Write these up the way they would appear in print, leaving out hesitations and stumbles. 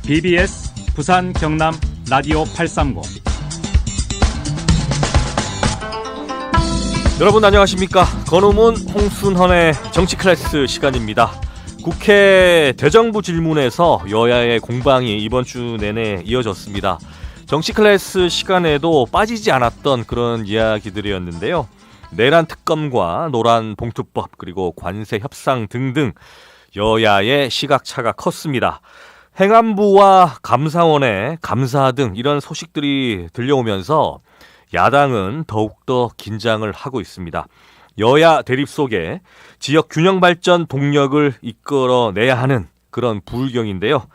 BBS 부산 경남 라디오 830. 여러분 안녕하십니까? 권오문 홍순헌의 정치 클래스 시간입니다. 국회 대정부 질문에서 여야의 공방이 이번 주 내내 이어졌습니다. 정치 클래스 시간에도 빠지지 않았던 그런 이야기들이었는데요. 내란 특검과 노란 봉투법 그리고 관세 협상 등등 여야의 시각차가 컸습니다. 행안부와 감사원의 감사 등 이런 소식들이 들려오면서 야당은 더욱더 긴장을 하고 있습니다. 여야 대립 속에 지역 균형 발전 동력을 이끌어내야 하는 그런 불경인데요.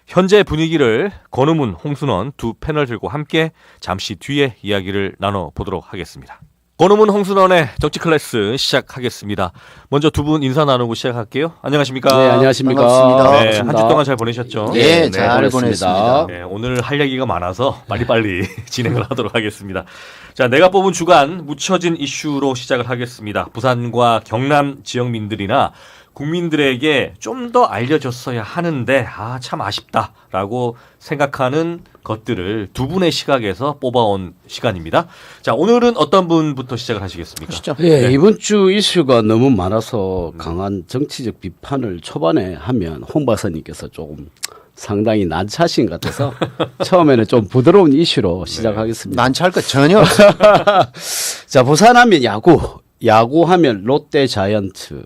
현재 분위기를 권오문, 홍순헌 두 패널들과 함께 잠시 뒤에 이야기를 나눠보도록 하겠습니다. 권오문, 홍순헌의 정치 클래스 시작하겠습니다. 먼저 두 분 인사 나누고 시작할게요. 안녕하십니까? 네, 안녕하십니까? 네, 반갑습니다. 한 주 동안 잘 보내셨죠? 네, 잘 보냈습니다. 네, 오늘 할 얘기가 많아서 빨리빨리 진행을 하도록 하겠습니다. 자, 내가 뽑은 주간 묻혀진 이슈로 시작을 하겠습니다. 부산과 경남 지역민들이나 국민들에게 좀 더 알려졌어야 하는데 참 아쉽다라고 생각하는 것들을 두 분의 시각에서 뽑아온 시간입니다. 자, 오늘은 어떤 분부터 시작을 하시겠습니까? 네, 이번 주 이슈가 너무 많아서 강한 정치적 비판을 초반에 하면 홍 박사님께서 조금 상당히 난처하신 것 같아서 처음에는 좀 부드러운 이슈로 시작하겠습니다. 난처할 거 전혀 없어요. 자, 부산하면 야구하면 롯데 자이언츠,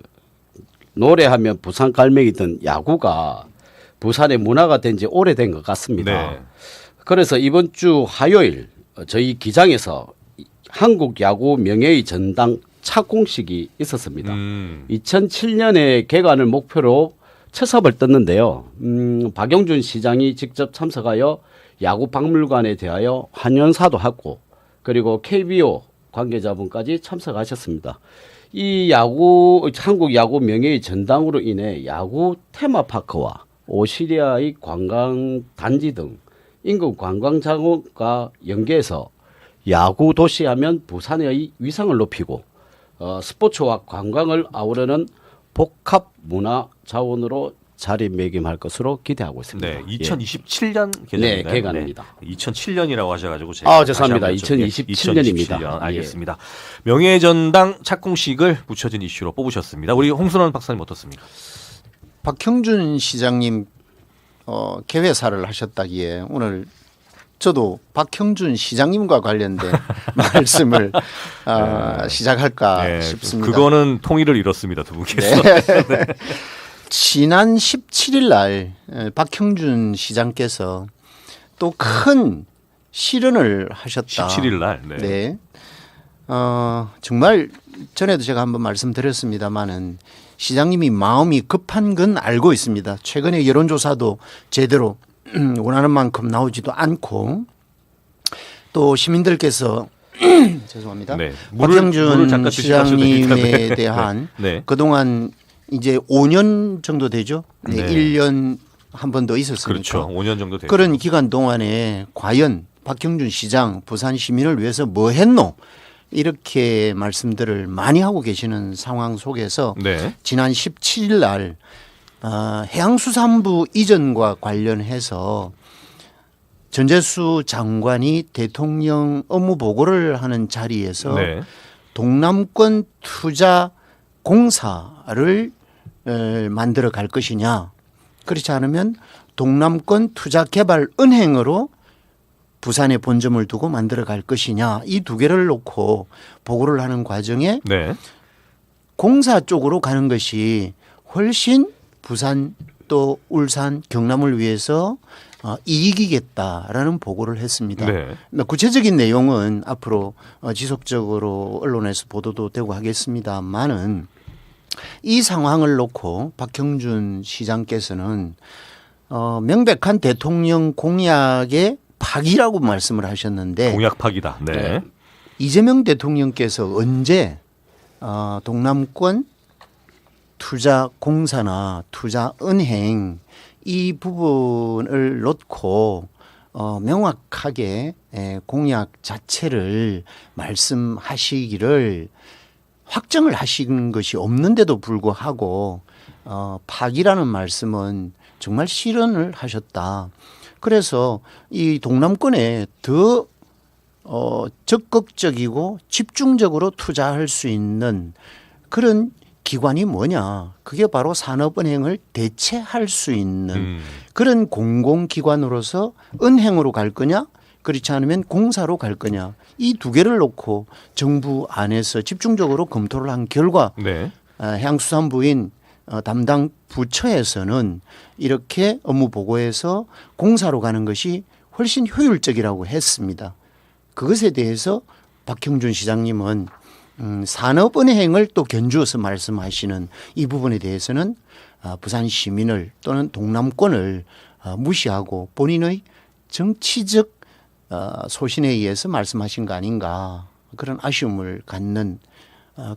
노래하면 부산 갈매기 등 야구가 부산의 문화가 된 지 오래된 것 같습니다. 네. 그래서 이번 주 화요일 저희 기장에서 한국 야구 명예의 전당 착공식이 있었습니다. 2007년에 개관을 목표로 채삽을 떴는데요. 박영준 시장이 직접 참석하여 야구 박물관에 대하여 환영사도 하고 그리고 KBO 관계자분까지 참석하셨습니다. 이 한국 야구 명예의 전당으로 인해 야구 테마파크와 오시리아의 관광 단지 등 인근 관광 자원과 연계해서 야구 도시하면 부산의 위상을 높이고 스포츠와 관광을 아우르는 복합 문화 자원으로 자리매김할 것으로 기대하고 있습니다. 네, 2027년 네, 개념인가요? 개관입니다. 네, 2007년이라고 하셔가지고 제가 죄송합니다. 다시 한번 2027년입니다. 2027년 알겠습니다. 명예전당 착공식을 묻혀진 이슈로 뽑으셨습니다. 우리 홍순헌 박사님 어떻습니까? 박형준 시장님 개회사를 하셨다기에 오늘 저도 박형준 시장님과 관련된 말씀을 시작할까 싶습니다. 그거는 통일을 이뤘습니다. 두 분께서. 네. 지난 17일 날 박형준 시장께서 또 큰 실언을 하셨다. 17일 날. 네. 네. 정말 전에도 제가 한번 말씀드렸습니다마는 시장님이 마음이 급한 건 알고 있습니다. 최근에 여론조사도 제대로 원하는 만큼 나오지도 않고 또 시민들께서 죄송합니다. 네. 박형준 시장님에 대한 네. 그동안 이제 5년 정도 되죠. 네. 네. 1년 한 번 더 있었으니까. 그렇죠. 5년 정도 됐죠. 그런 기간 동안에 과연 박형준 시장 부산 시민을 위해서 뭐 했노? 이렇게 말씀들을 많이 하고 계시는 상황 속에서 네. 지난 17일 날 해양수산부 이전과 관련해서 전재수 장관이 대통령 업무 보고를 하는 자리에서 네. 동남권 투자 공사를 만들어 갈 것이냐, 그렇지 않으면 동남권 투자 개발 은행으로 부산에 본점을 두고 만들어 갈 것이냐, 이 두 개를 놓고 보고를 하는 과정에 네. 공사 쪽으로 가는 것이 훨씬 부산 또 울산 경남을 위해서 이익이겠다라는 보고를 했습니다. 네. 구체적인 내용은 앞으로 지속적으로 언론에서 보도도 되고 하겠습니다만은 이 상황을 놓고 박형준 시장께서는 명백한 대통령 공약의 파기라고 말씀을 하셨는데 공약 파기다. 네. 이재명 대통령께서 언제 동남권 투자공사나 투자은행 이 부분을 놓고 명확하게 공약 자체를 말씀하시기를 확정을 하신 것이 없는데도 불구하고 파기라는 말씀은 정말 실언을 하셨다. 그래서 이 동남권에 더 적극적이고 집중적으로 투자할 수 있는 그런 기관이 뭐냐? 그게 바로 산업은행을 대체할 수 있는 그런 공공기관으로서 은행으로 갈 거냐? 그렇지 않으면 공사로 갈 거냐? 이 두 개를 놓고 정부 안에서 집중적으로 검토를 한 결과 네. 해양수산부인 담당 부처에서는 이렇게 업무 보고에서 공사로 가는 것이 훨씬 효율적이라고 했습니다. 그것에 대해서 박형준 시장님은 산업은행을 또 견주어서 말씀하시는 이 부분에 대해서는 부산 시민을 또는 동남권을 무시하고 본인의 정치적 소신에 의해서 말씀하신 거 아닌가 그런 아쉬움을 갖는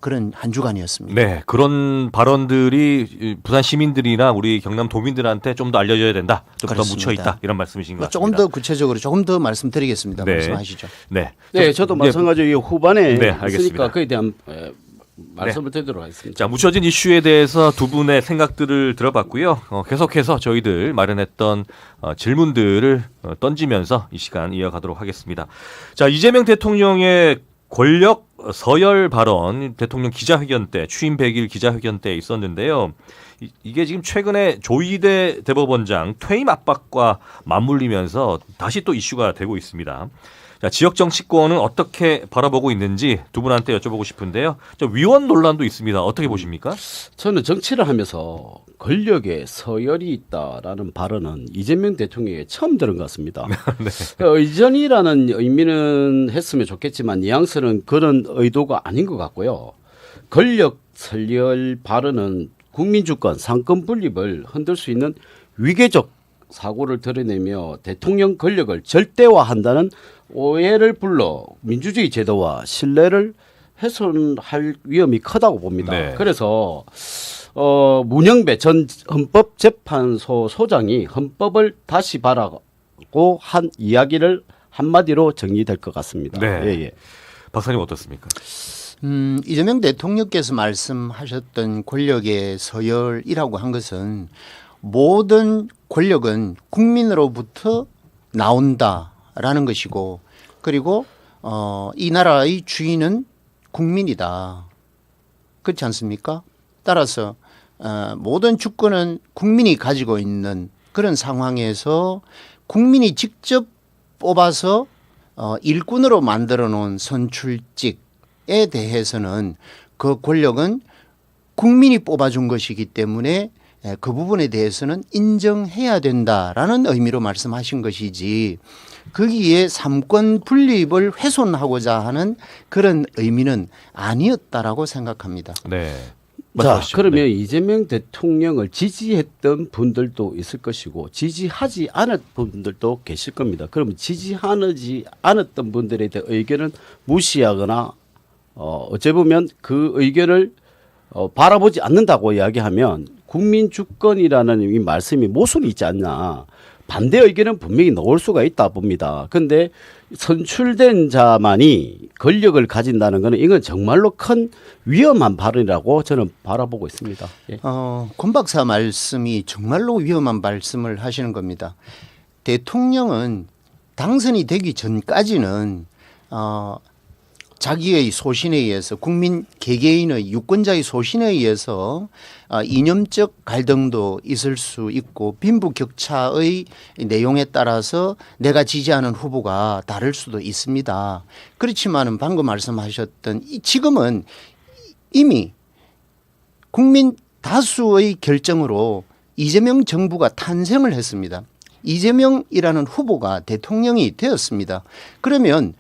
그런 한 주간이었습니다. 네, 그런 발언들이 부산 시민들이나 우리 경남 도민들한테 좀 더 알려져야 된다. 좀 더 묻혀 있다. 이런 말씀이신 것 같습니다. 조금 더 구체적으로 조금 더 말씀드리겠습니다. 네. 말씀하시죠. 네, 네, 저도 마찬가지로 후반에 네, 알겠습니다. 있으니까 그에 대한 말씀을 드리도록 하겠습니다. 자, 묻혀진 이슈에 대해서 두 분의 생각들을 들어봤고요. 계속해서 저희들 마련했던 질문들을 던지면서 이 시간 이어가도록 하겠습니다. 자, 이재명 대통령의 권력 서열 발언 대통령 기자회견 때 취임 100일 기자회견 때 있었는데요. 이게 지금 최근에 조희대 대법원장 퇴임 압박과 맞물리면서 다시 또 이슈가 되고 있습니다. 자, 지역 정치권은 어떻게 바라보고 있는지 두 분한테 여쭤보고 싶은데요. 위원 논란도 있습니다. 어떻게 보십니까? 저는 정치를 하면서 권력에 서열이 있다라는 발언은 이재명 대통령이 처음 들은 것 같습니다. 네. 의전이라는 의미는 했으면 좋겠지만 뉘앙스는 그런 의도가 아닌 것 같고요. 권력 서열 발언은 국민 주권, 상권 분립을 흔들 수 있는 위계적 사고를 드러내며 대통령 권력을 절대화한다는 오해를 불러 민주주의 제도와 신뢰를 훼손할 위험이 크다고 봅니다. 네. 그래서 문영배 전 헌법재판소 소장이 헌법을 다시 바라고 한 이야기를 한마디로 정리될 것 같습니다. 네. 예, 예. 박사님 어떻습니까? 이재명 대통령께서 말씀하셨던 권력의 서열이라고 한 것은 모든 권력은 국민으로부터 나온다라는 것이고 그리고 이 나라의 주인은 국민이다. 그렇지 않습니까? 따라서 모든 주권은 국민이 가지고 있는 그런 상황에서 국민이 직접 뽑아서 일꾼으로 만들어 놓은 선출직에 대해서는 그 권력은 국민이 뽑아준 것이기 때문에 그 부분에 대해서는 인정해야 된다라는 의미로 말씀하신 것이지 거기에 삼권 분립을 훼손하고자 하는 그런 의미는 아니었다라고 생각합니다. 네. 자, 말씀하시죠. 그러면 네. 이재명 대통령을 지지했던 분들도 있을 것이고 지지하지 않았던 분들도 계실 겁니다. 그러면 지지하지 않았던 분들에 대한 의견을 무시하거나 어찌 보면 그 의견을 바라보지 않는다고 이야기하면 국민 주권이라는 이 말씀이 모순이 있지 않나. 반대 의견은 분명히 나올 수가 있다 봅니다. 그런데 선출된 자만이 권력을 가진다는 것은 이건 정말로 큰 위험한 발언이라고 저는 바라보고 있습니다. 예. 권 박사 말씀이 정말로 위험한 말씀을 하시는 겁니다. 대통령은 당선이 되기 전까지는 자기의 소신에 의해서 국민 개개인의 유권자의 소신에 의해서 이념적 갈등도 있을 수 있고 빈부격차의 내용에 따라서 내가 지지하는 후보가 다를 수도 있습니다. 그렇지만은 방금 말씀하셨던 지금은 이미 국민 다수의 결정으로 이재명 정부가 탄생을 했습니다. 이재명이라는 후보가 대통령이 되었습니다. 그러면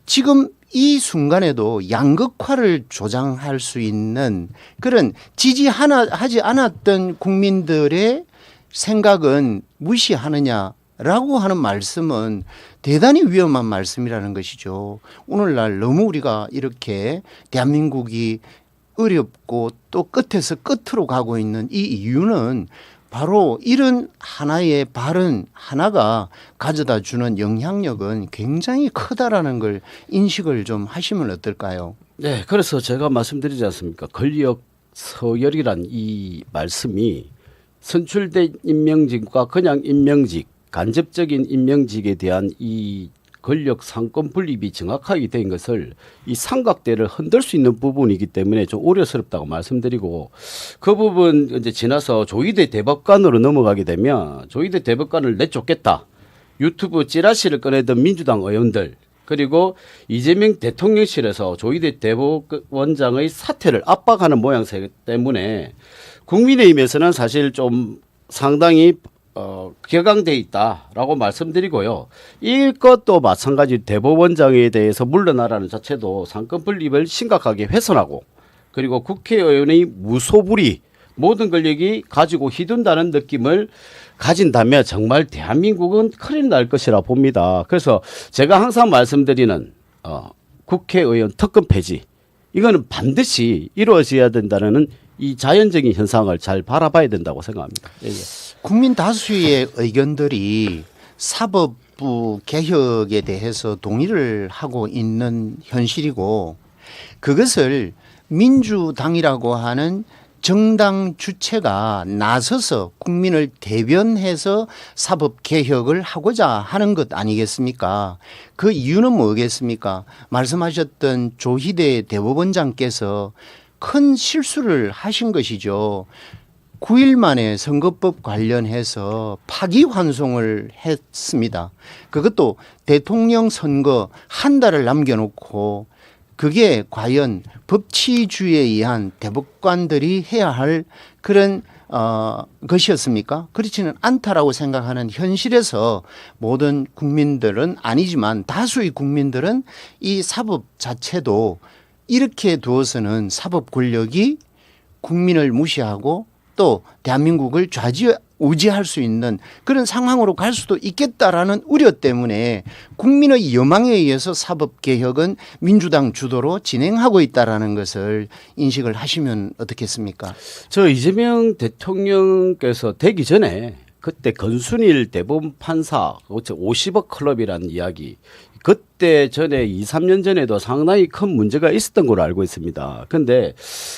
지금 이 순간에도 양극화를 조장할 수 있는 그런 지지하지 않았던 국민들의 생각은 무시하느냐라고 하는 말씀은 대단히 위험한 말씀이라는 것이죠. 오늘날 너무 우리가 이렇게 대한민국이 어렵고 또 끝에서 끝으로 가고 있는 이 이유는 바로 이런 하나의 발언 하나가 가져다 주는 영향력은 굉장히 크다라는 걸 인식을 좀 하시면 어떨까요? 네, 그래서 제가 말씀드리지 않습니까? 권력 서열이란 이 말씀이 선출된 임명직과 그냥 임명직 간접적인 임명직에 대한 이 권력 상권 분립이 정확하게 된 것을 이 삼각대를 흔들 수 있는 부분이기 때문에 좀 우려스럽다고 말씀드리고 그 부분 이제 지나서 조희대 대법관으로 넘어가게 되면 조희대 대법관을 내쫓겠다. 유튜브 찌라시를 꺼내던 민주당 의원들 그리고 이재명 대통령실에서 조희대 대법원장의 사퇴를 압박하는 모양새 때문에 국민의힘에서는 사실 좀 상당히 격앙돼 있다라고 말씀드리고요. 이것도 마찬가지 대법원장에 대해서 물러나라는 자체도 상권 분립을 심각하게 훼손하고 그리고 국회의원의 무소불위 모든 권력이 가지고 휘둔다는 느낌을 가진다면 정말 대한민국은 큰일 날 것이라 봅니다. 그래서 제가 항상 말씀드리는 국회의원 특권 폐지 이거는 반드시 이루어져야 된다는 이 자연적인 현상을 잘 바라봐야 된다고 생각합니다. 예, 예. 국민 다수의 의견들이 사법부 개혁에 대해서 동의를 하고 있는 현실이고 그것을 민주당이라고 하는 정당 주체가 나서서 국민을 대변해서 사법 개혁을 하고자 하는 것 아니겠습니까? 그 이유는 뭐겠습니까? 말씀하셨던 조희대 대법원장께서 큰 실수를 하신 것이죠. 9일 만에 선거법 관련해서 파기환송을 했습니다. 그것도 대통령 선거 한 달을 남겨놓고 그게 과연 법치주의에 의한 대법관들이 해야 할 그런 것이었습니까? 그렇지는 않다라고 생각하는 현실에서 모든 국민들은 아니지만 다수의 국민들은 이 사법 자체도 이렇게 두어서는 사법 권력이 국민을 무시하고 또 대한민국을 좌지우지할 수 있는 그런 상황으로 갈 수도 있겠다라는 우려 때문에 국민의 여망에 의해서 사법개혁은 민주당 주도로 진행하고 있다라는 것을 인식을 하시면 어떻겠습니까? 저 이재명 대통령께서 되기 전에 그때 건순일 대법원 판사 50억 클럽이라는 이야기 그때 전에 2, 3년 전에도 상당히 큰 문제가 있었던 걸로 알고 있습니다. 그런데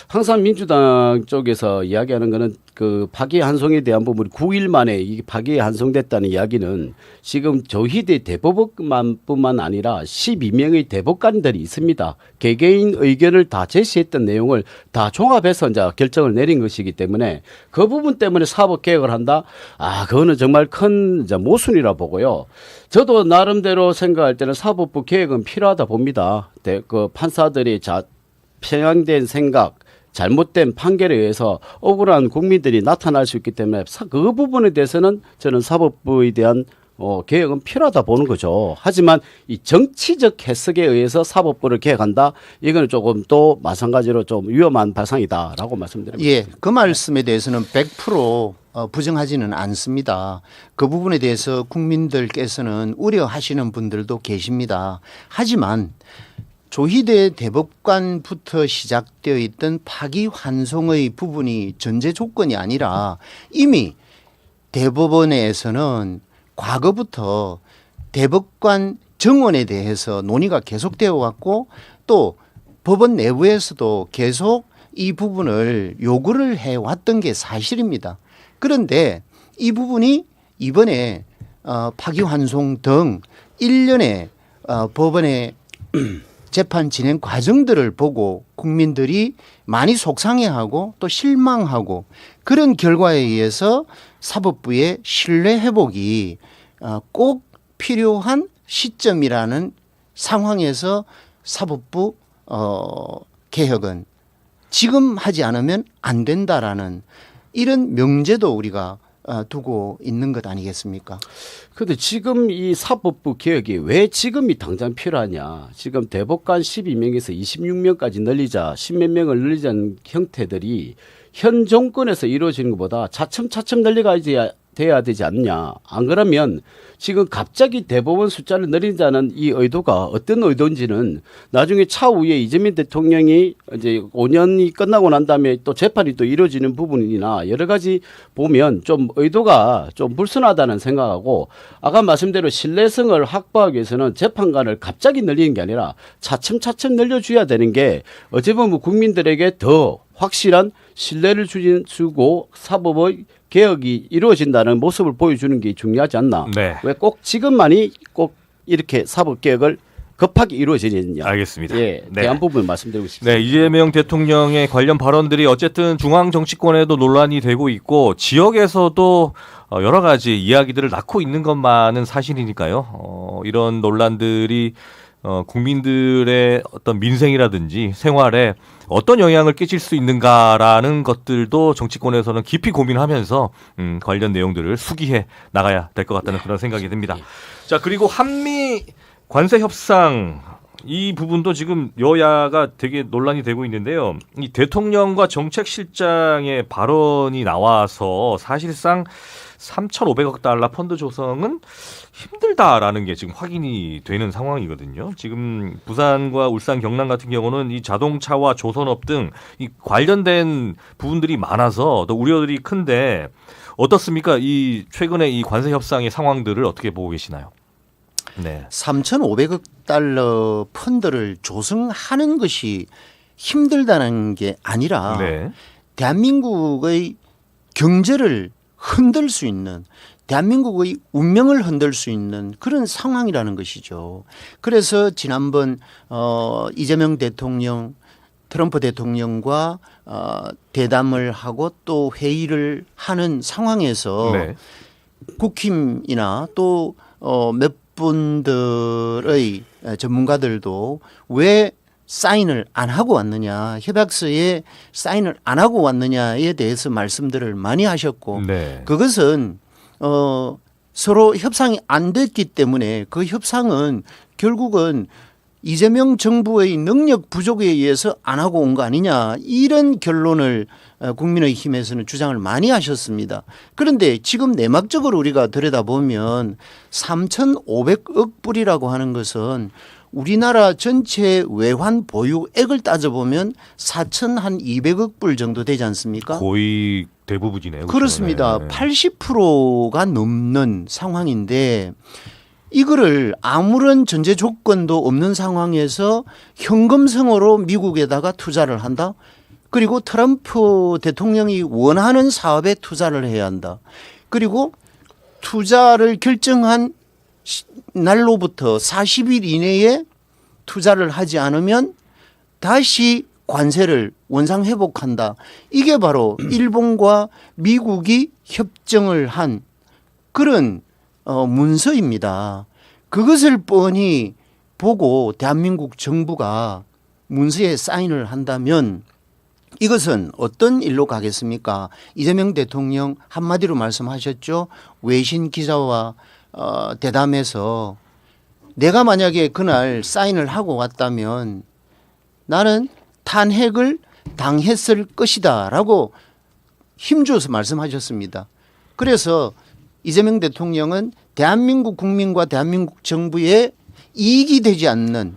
항상 민주당 쪽에서 이야기하는 거는 그 파기환송에 대한 부분이 9일 만에 이 파기환송됐다는 이야기는 지금 조희대 대법관뿐만 아니라 12명의 대법관들이 있습니다. 개개인 의견을 다 제시했던 내용을 다 종합해서 이제 결정을 내린 것이기 때문에 그 부분 때문에 사법 개혁을 한다. 그거는 정말 큰 이제 모순이라 보고요. 저도 나름대로 생각할 때는 사법부 개혁은 필요하다 봅니다. 그 판사들이 편향된 생각, 잘못된 판결에 의해서 억울한 국민들이 나타날 수 있기 때문에 그 부분에 대해서는 저는 사법부에 대한 개혁은 필요하다 보는 거죠. 하지만 이 정치적 해석에 의해서 사법부를 개혁한다. 이거는 조금 또 마찬가지로 좀 위험한 발상이다라고 말씀드립니다. 예, 그 말씀에 대해서는 100% 부정하지는 않습니다. 그 부분에 대해서 국민들께서는 우려하시는 분들도 계십니다. 하지만 조희대 대법관부터 시작되어 있던 파기환송의 부분이 전제 조건이 아니라 이미 대법원에서는 과거부터 대법관 정원에 대해서 논의가 계속되어 왔고 또 법원 내부에서도 계속 이 부분을 요구를 해왔던 게 사실입니다. 그런데 이 부분이 이번에 파기환송 등 일련의 법원의 재판 진행 과정들을 보고 국민들이 많이 속상해하고 또 실망하고 그런 결과에 의해서 사법부의 신뢰 회복이 꼭 필요한 시점이라는 상황에서 사법부 개혁은 지금 하지 않으면 안 된다라는 이런 명제도 우리가 두고 있는 것 아니겠습니까? 그런데 지금 이 사법부 개혁이 왜 지금이 당장 필요하냐. 지금 대법관 12명에서 26명까지 늘리자 10몇 명을 늘리자는 형태들이 현 정권에서 이루어지는 것보다 차츰차츰 늘려가야지 돼야 되지 않냐. 안 그러면 지금 갑자기 대법원 숫자를 늘린다는 이 의도가 어떤 의도인지는 나중에 차후에 이재명 대통령이 이제 5년이 끝나고 난 다음에 또 재판이 또 이루어지는 부분이나 여러 가지 보면 좀 의도가 좀 불순하다는 생각하고 아까 말씀대로 신뢰성을 확보하기 위해서는 재판관을 갑자기 늘리는 게 아니라 차츰차츰 늘려줘야 되는 게 어찌 보면 국민들에게 더 확실한 신뢰를 주고 사법의 개혁이 이루어진다는 모습을 보여주는 게 중요하지 않나. 네. 왜 꼭 지금만이 꼭 이렇게 사법개혁을 급하게 이루어지느냐. 알겠습니다. 예, 네. 대한 부분 말씀드리고 싶습니다. 네, 이재명 대통령의 관련 발언들이 어쨌든 중앙 정치권에도 논란이 되고 있고 지역에서도 여러 가지 이야기들을 낳고 있는 것만은 사실이니까요. 이런 논란들이 국민들의 어떤 민생이라든지 생활에 어떤 영향을 끼칠 수 있는가라는 것들도 정치권에서는 깊이 고민하면서 관련 내용들을 수기해 나가야 될 것 같다는 그런 생각이 듭니다. 자, 그리고 한미 관세 협상 이 부분도 지금 여야가 되게 논란이 되고 있는데요. 이 대통령과 정책실장의 발언이 나와서 사실상 3,500억 달러 펀드 조성은 힘들다라는 게 지금 확인이 되는 상황이거든요. 지금 부산과 울산, 경남 같은 경우는 이 자동차와 조선업 등 이 관련된 부분들이 많아서 더 우려들이 큰데 어떻습니까? 이 최근에 이 관세 협상의 상황들을 어떻게 보고 계시나요? 네. 3,500억 달러 펀드를 조성하는 것이 힘들다는 게 아니라 네. 대한민국의 경제를 흔들 수 있는 대한민국의 운명을 흔들 수 있는 그런 상황이라는 것이죠. 그래서 지난번 이재명 대통령, 트럼프 대통령과 대담을 하고 또 회의를 하는 상황에서 네. 국힘이나 또 몇 분들의 전문가들도 왜 사인을 안 하고 왔느냐, 협약서에 사인을 안 하고 왔느냐에 대해서 말씀들을 많이 하셨고 네. 그것은 서로 협상이 안 됐기 때문에 그 협상은 결국은 이재명 정부의 능력 부족에 의해서 안 하고 온 거 아니냐 이런 결론을 국민의힘에서는 주장을 많이 하셨습니다. 그런데 지금 내막적으로 우리가 들여다보면 3,500억 불이라고 하는 것은 우리나라 전체 외환 보유액을 따져보면 4,200억 불 정도 되지 않습니까? 거의 대부분이네요. 그렇습니다. 네. 80%가 넘는 상황인데 이거를 아무런 전제 조건도 없는 상황에서 현금성으로 미국에다가 투자를 한다. 그리고 트럼프 대통령이 원하는 사업에 투자를 해야 한다. 그리고 투자를 결정한 날로부터 40일 이내에 투자를 하지 않으면 다시 관세를 원상 회복한다. 이게 바로 일본과 미국이 협정을 한 그런 문서입니다. 그것을 뻔히 보고 대한민국 정부가 문서에 사인을 한다면 이것은 어떤 일로 가겠습니까? 이재명 대통령 한마디로 말씀하셨죠. 외신 기자와 대담해서 내가 만약에 그날 사인을 하고 왔다면 나는 탄핵을 당했을 것이다 라고 힘주어서 말씀하셨습니다. 그래서 이재명 대통령은 대한민국 국민과 대한민국 정부에 이익이 되지 않는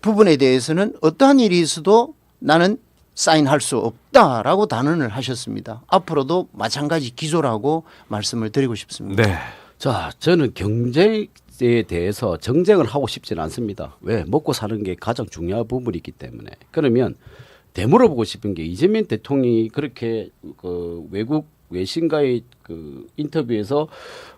부분에 대해서는 어떠한 일이 있어도 나는 사인할 수 없다라고 단언을 하셨습니다. 앞으로도 마찬가지 기조라고 말씀을 드리고 싶습니다. 네. 자, 저는 경제에 대해서 정쟁을 하고 싶지는 않습니다. 왜? 먹고 사는 게 가장 중요한 부분이기 때문에. 그러면 되물어보고 싶은 게 이재명 대통령이 그렇게 그 외국 외신과의 그 인터뷰에서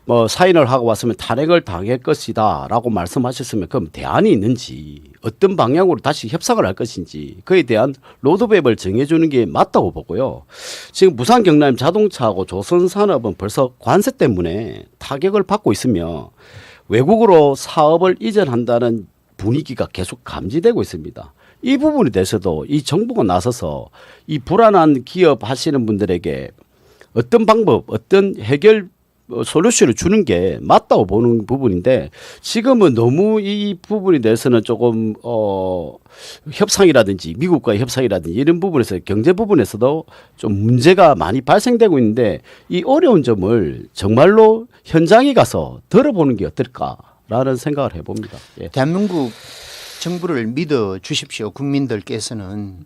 뭐 사인을 하고 왔으면 탄핵을 당할 것이다라고 말씀하셨으면 그럼 대안이 있는지 어떤 방향으로 다시 협상을 할 것인지 그에 대한 로드맵을 정해주는 게 맞다고 보고요. 지금 부산 경남 자동차하고 조선산업은 벌써 관세 때문에 타격을 받고 있으며 외국으로 사업을 이전한다는 분위기가 계속 감지되고 있습니다. 이 부분에 대해서도 이 정부가 나서서 이 불안한 기업 하시는 분들에게 어떤 방법, 어떤 해결 솔루션을 주는 게 맞다고 보는 부분인데 지금은 너무 이 부분에 대해서는 조금 협상이라든지 미국과의 협상이라든지 이런 부분에서 경제 부분에서도 좀 문제가 많이 발생되고 있는데 이 어려운 점을 정말로 현장에 가서 들어보는 게 어떨까라는 생각을 해봅니다. 예. 대한민국 정부를 믿어 주십시오. 국민들께서는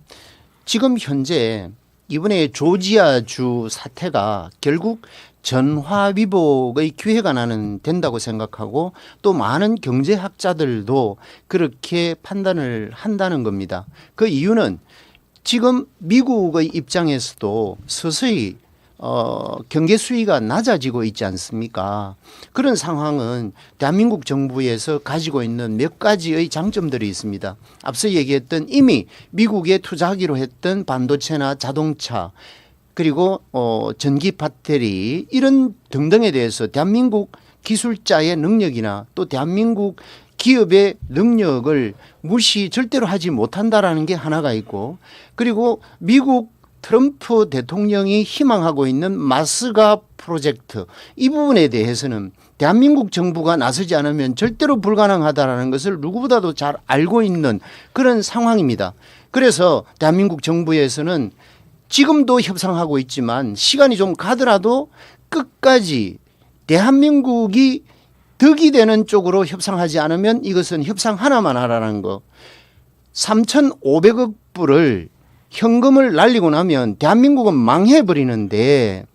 지금 현재 이번에 조지아주 사태가 결국 전화위복의 기회가 나는 된다고 생각하고 또 많은 경제학자들도 그렇게 판단을 한다는 겁니다. 그 이유는 지금 미국의 입장에서도 서서히 경제 수위가 낮아지고 있지 않습니까? 그런 상황은 대한민국 정부에서 가지고 있는 몇 가지의 장점들이 있습니다. 앞서 얘기했던 이미 미국에 투자하기로 했던 반도체나 자동차 그리고 전기 배터리 이런 등등에 대해서 대한민국 기술자의 능력이나 또 대한민국 기업의 능력을 무시 절대로 하지 못한다라는 게 하나가 있고 그리고 미국 트럼프 대통령이 희망하고 있는 마스가 프로젝트 이 부분에 대해서는 대한민국 정부가 나서지 않으면 절대로 불가능하다라는 것을 누구보다도 잘 알고 있는 그런 상황입니다. 그래서 대한민국 정부에서는 지금도 협상하고 있지만 시간이 좀 가더라도 끝까지 대한민국이 득이 되는 쪽으로 협상하지 않으면 이것은 협상 하나만 하라는 거. 3,500억 불을 현금을 날리고 나면 대한민국은 망해버리는데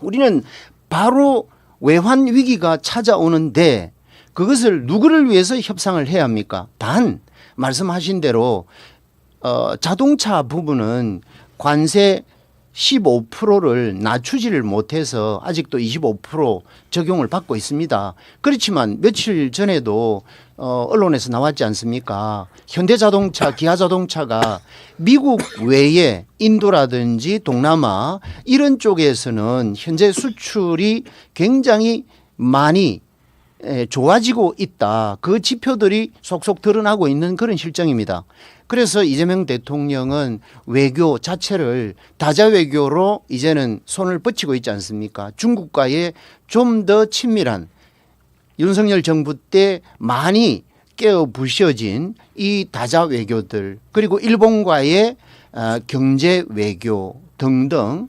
우리는 바로 외환 위기가 찾아오는데 그것을 누구를 위해서 협상을 해야 합니까? 단 말씀하신 대로 자동차 부분은 관세 15%를 낮추지를 못해서 아직도 25% 적용을 받고 있습니다. 그렇지만 며칠 전에도 언론에서 나왔지 않습니까? 현대자동차, 기아자동차가 미국 외에 인도라든지 동남아 이런 쪽에서는 현재 수출이 굉장히 많이 좋아지고 있다. 그 지표들이 속속 드러나고 있는 그런 실정입니다. 그래서 이재명 대통령은 외교 자체를 다자 외교로 이제는 손을 뻗치고 있지 않습니까? 중국과의 좀 더 친밀한 윤석열 정부 때 많이 깨어 부셔진 이 다자 외교들 그리고 일본과의 경제 외교 등등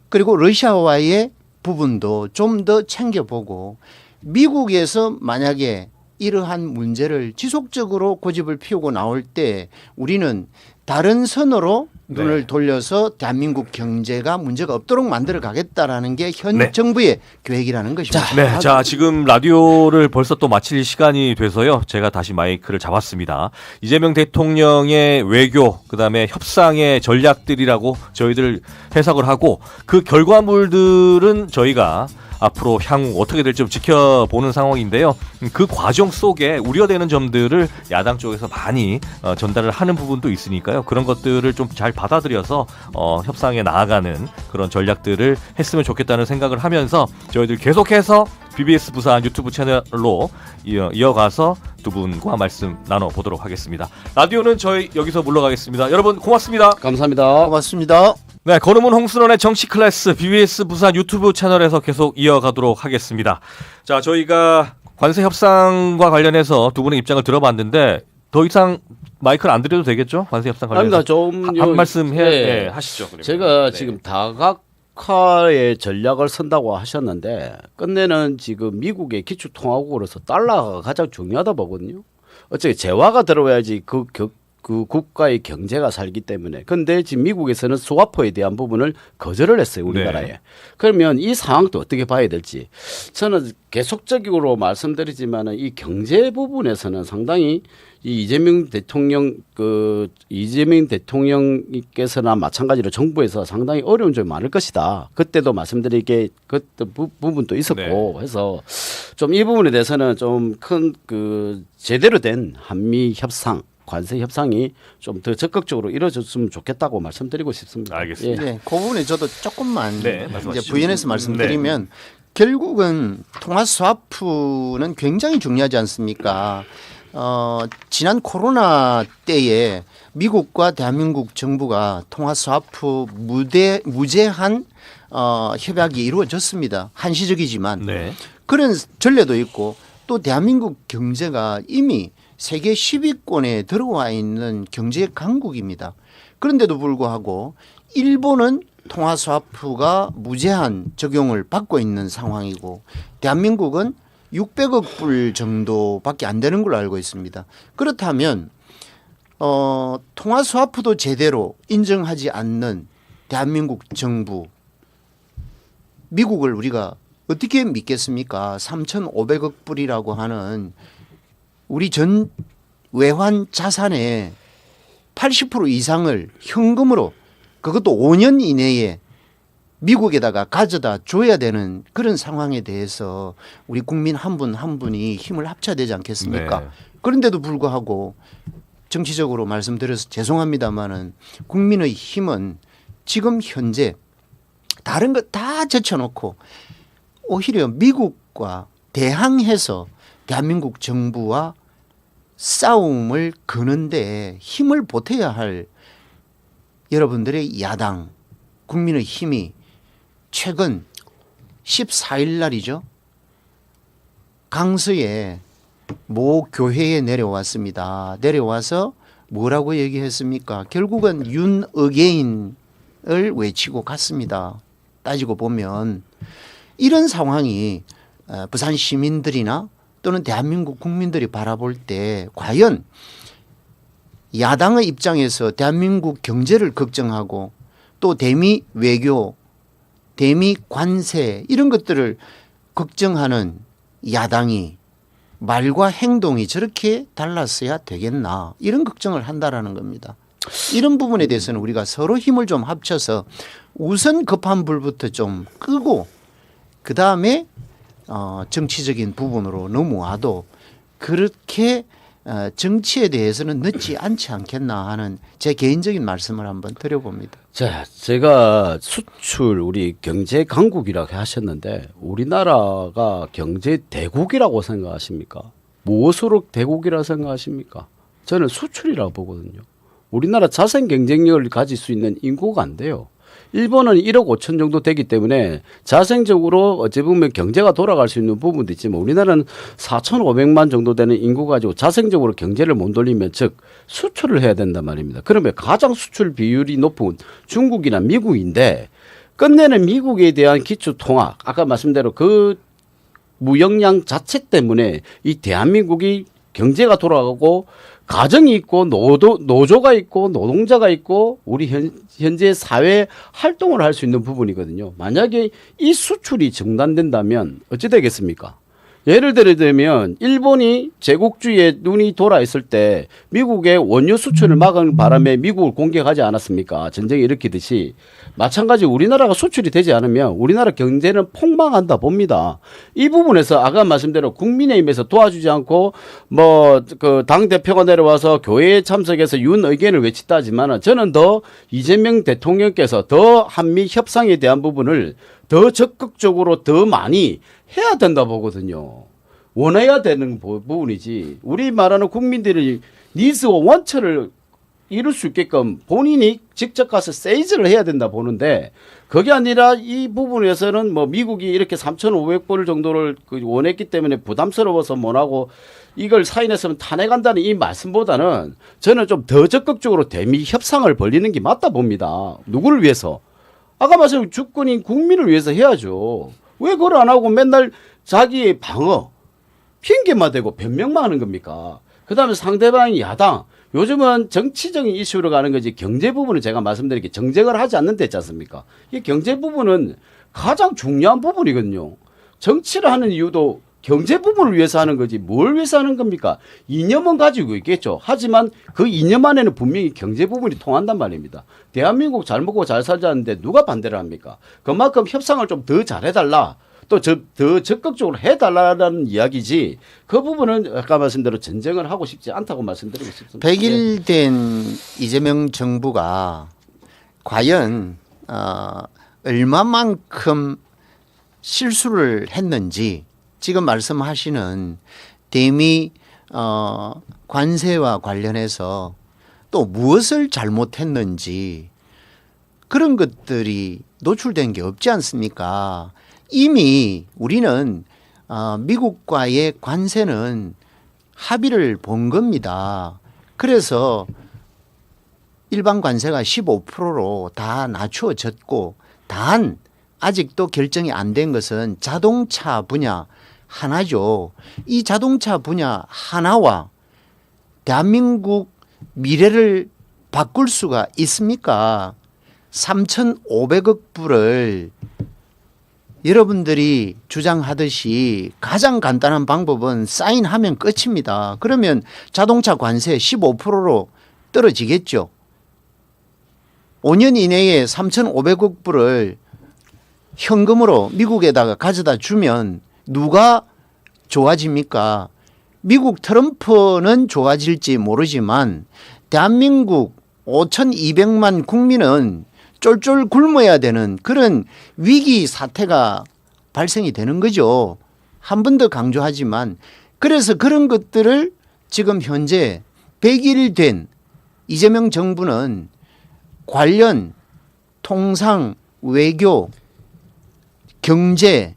그리고 러시아와의 부분도 좀 더 챙겨보고 미국에서 만약에 이러한 문제를 지속적으로 고집을 피우고 나올 때 우리는 다른 선으로 눈을 돌려서 대한민국 경제가 문제가 없도록 만들어 가겠다라는 게 현 정부의 계획이라는 것입니다. 네, 자 지금 라디오를 벌써 또 마칠 시간이 돼서요. 제가 다시 마이크를 잡았습니다. 이재명 대통령의 외교 그다음에 협상의 전략들이라고 저희들 해석을 하고 그 결과물들은 저희가 앞으로 향후 어떻게 될지 좀 지켜보는 상황인데요. 그 과정 속에 우려되는 점들을 야당 쪽에서 많이 전달을 하는 부분도 있으니까요. 그런 것들을 좀 잘 받아들여서 협상에 나아가는 그런 전략들을 했으면 좋겠다는 생각을 하면서 저희들 계속해서 BBS 부산 유튜브 채널로 이어가서 두 분과 말씀 나눠보도록 하겠습니다. 라디오는 저희 여기서 물러가겠습니다. 여러분 고맙습니다. 감사합니다. 고맙습니다. 네, 권음훈 홍순원의 정치 클래스 BBS 부산 유튜브 채널에서 계속 이어가도록 하겠습니다. 자, 저희가 관세 협상과 관련해서 두 분의 입장을 들어봤는데 더 이상 마이크를 안 드려도 되겠죠? 관세 협상 관련해서 아닙니다. 좀 한 말씀 하시죠. 그러면. 제가 지금 다각화의 전략을 선다고 하셨는데 끝내는 지금 미국의 기축통화국으로서 달러가 가장 중요하다 보거든요. 어차피 재화가 들어와야지 그 국가의 경제가 살기 때문에. 그런데 지금 미국에서는 스와퍼에 대한 부분을 거절을 했어요. 우리나라에. 네. 그러면 이 상황도 어떻게 봐야 될지. 저는 계속적으로 말씀드리지만 이 경제 부분에서는 상당히 이 이재명 대통령께서나 마찬가지로 정부에서 상당히 어려운 점이 많을 것이다. 그때도 말씀드리게 그 부분도 있었고 네. 해서 좀 이 부분에 대해서는 좀 큰 제대로 된 한미 협상 관세 협상이 좀 더 적극적으로 이루어졌으면 좋겠다고 말씀드리고 싶습니다. 알겠습니다. 네, 그 부분에 저도 조금만 네, 이제 말씀하시죠. 부연해서 말씀드리면 결국은 통화 스와프는 굉장히 중요하지 않습니까? 지난 코로나 때에 미국과 대한민국 정부가 통화 스와프 무제한 협약이 이루어졌습니다. 한시적이지만 네. 그런 전례도 있고 또 대한민국 경제가 이미 세계 10위권에 들어와 있는 경제 강국입니다. 그런데도 불구하고 일본은 통화 스와프가 무제한 적용을 받고 있는 상황이고 대한민국은 600억 불 정도밖에 안 되는 걸로 알고 있습니다. 그렇다면 통화 스와프도 제대로 인정하지 않는 대한민국 정부 미국을 우리가 어떻게 믿겠습니까? 3,500억 불이라고 하는 우리 전 외환 자산의 80% 이상을 현금으로 그것도 5년 이내에 미국에다가 가져다 줘야 되는 그런 상황에 대해서 우리 국민 한 분 한 분이 힘을 합쳐야 되지 않겠습니까? 네. 그런데도 불구하고 정치적으로 말씀드려서 죄송합니다마는 국민의 힘은 지금 현재 다른 것 다 제쳐놓고 오히려 미국과 대항해서 대한민국 정부와 싸움을 거는데 힘을 보태야 할 여러분들의 야당 국민의 힘이 최근 14일 날이죠. 강서에 모 교회에 내려왔습니다. 내려와서 뭐라고 얘기했습니까? 결국은 윤어게인을 외치고 갔습니다. 따지고 보면 이런 상황이 부산 시민들이나 또는 대한민국 국민들이 바라볼 때 과연 야당의 입장에서 대한민국 경제를 걱정하고 또 대미 외교, 대미 관세 이런 것들을 걱정하는 야당이 말과 행동이 저렇게 달랐어야 되겠나 이런 걱정을 한다라는 겁니다. 이런 부분에 대해서는 우리가 서로 힘을 좀 합쳐서 우선 급한 불부터 좀 끄고 그다음에 정치적인 부분으로 넘어와도 그렇게 정치에 대해서는 늦지 않지 않겠나 하는 제 개인적인 말씀을 한번 드려봅니다. 자, 제가 수출 우리 경제 강국이라고 하셨는데 우리나라가 경제 대국이라고 생각하십니까? 무엇으로 대국이라고 생각하십니까? 저는 수출이라고 보거든요. 우리나라 자생 경쟁력을 가질 수 있는 인구가 안 돼요. 일본은 1억 5천 정도 되기 때문에 자생적으로 어찌 보면 경제가 돌아갈 수 있는 부분도 있지만 우리나라는 4,500만 정도 되는 인구 가지고 자생적으로 경제를 못 돌리면 즉 수출을 해야 된단 말입니다. 그러면 가장 수출 비율이 높은 중국이나 미국인데 끝내는 미국에 대한 기초 통화 아까 말씀대로 그 무역량 자체 때문에 이 대한민국이 경제가 돌아가고 가정이 있고 노조가 있고 노동자가 있고 우리 현재 사회 활동을 할 수 있는 부분이거든요. 만약에 이 수출이 중단된다면 어찌 되겠습니까? 예를 들면 일본이 제국주의에 눈이 돌아 있을 때 미국의 원유 수출을 막은 바람에 미국을 공격하지 않았습니까? 전쟁이 일으키듯이 마찬가지 우리나라가 수출이 되지 않으면 우리나라 경제는 폭망한다 봅니다. 이 부분에서 아까 말씀대로 국민의힘에서 도와주지 않고 뭐 그 당 대표가 내려와서 교회에 참석해서 윤 의견을 외쳤다 하지만 저는 더 이재명 대통령께서 더 한미 협상에 대한 부분을 더 적극적으로 더 많이 해야 된다 보거든요. 원해야 되는 부분이지. 우리 말하는 국민들의 니즈와 원처를 이룰 수 있게끔 본인이 직접 가서 세이즈를 해야 된다 보는데 그게 아니라 이 부분에서는 뭐 미국이 이렇게 3,500불 정도를 원했기 때문에 부담스러워서 못하고 이걸 사인했으면 탄핵한다는 이 말씀보다는 저는 좀 더 적극적으로 대미 협상을 벌리는 게 맞다 봅니다. 누구를 위해서? 아까 말씀드린 주권인 국민을 위해서 해야죠. 왜 그걸 안 하고 맨날 자기의 방어, 핑계만 대고 변명만 하는 겁니까? 그다음에 상대방이 야당. 요즘은 정치적인 이슈로 가는 거지 경제 부분은 제가 말씀드린 게 정쟁을 하지 않는 데 있지 않습니까? 이 경제 부분은 가장 중요한 부분이거든요. 정치를 하는 이유도 경제 부분을 위해서 하는 거지 뭘 위해서 하는 겁니까? 이념은 가지고 있겠죠. 하지만 그 이념 안에는 분명히 경제 부분이 통한단 말입니다. 대한민국 잘 먹고 잘 살자는데 누가 반대를 합니까? 그만큼 협상을 좀 더 잘해달라. 또 더 적극적으로 해달라는 이야기지 그 부분은 아까 말씀대로 전쟁을 하고 싶지 않다고 말씀드리고 싶습니다. 100일 된 이재명 정부가 과연 얼마만큼 실수를 했는지 지금 말씀하시는 대미 관세와 관련해서 또 무엇을 잘못했는지 그런 것들이 노출된 게 없지 않습니까? 이미 우리는 미국과의 관세는 합의를 본 겁니다. 그래서 일반 관세가 15%로 다 낮추어졌고 단 아직도 결정이 안 된 것은 자동차 분야 하나죠. 이 자동차 분야 하나와 대한민국 미래를 바꿀 수가 있습니까? 3,500억 불을 여러분들이 주장하듯이 가장 간단한 방법은 사인하면 끝입니다. 그러면 자동차 관세 15%로 떨어지겠죠. 5년 이내에 3,500억 불을 현금으로 미국에다가 가져다 주면 누가 좋아집니까? 미국 트럼프는 좋아질지 모르지만 대한민국 5,200만 국민은 쫄쫄 굶어야 되는 그런 위기 사태가 발생이 되는 거죠. 한 번 더 강조하지만 그래서 그런 것들을 지금 현재 100일 된 이재명 정부는 관련 통상, 외교, 경제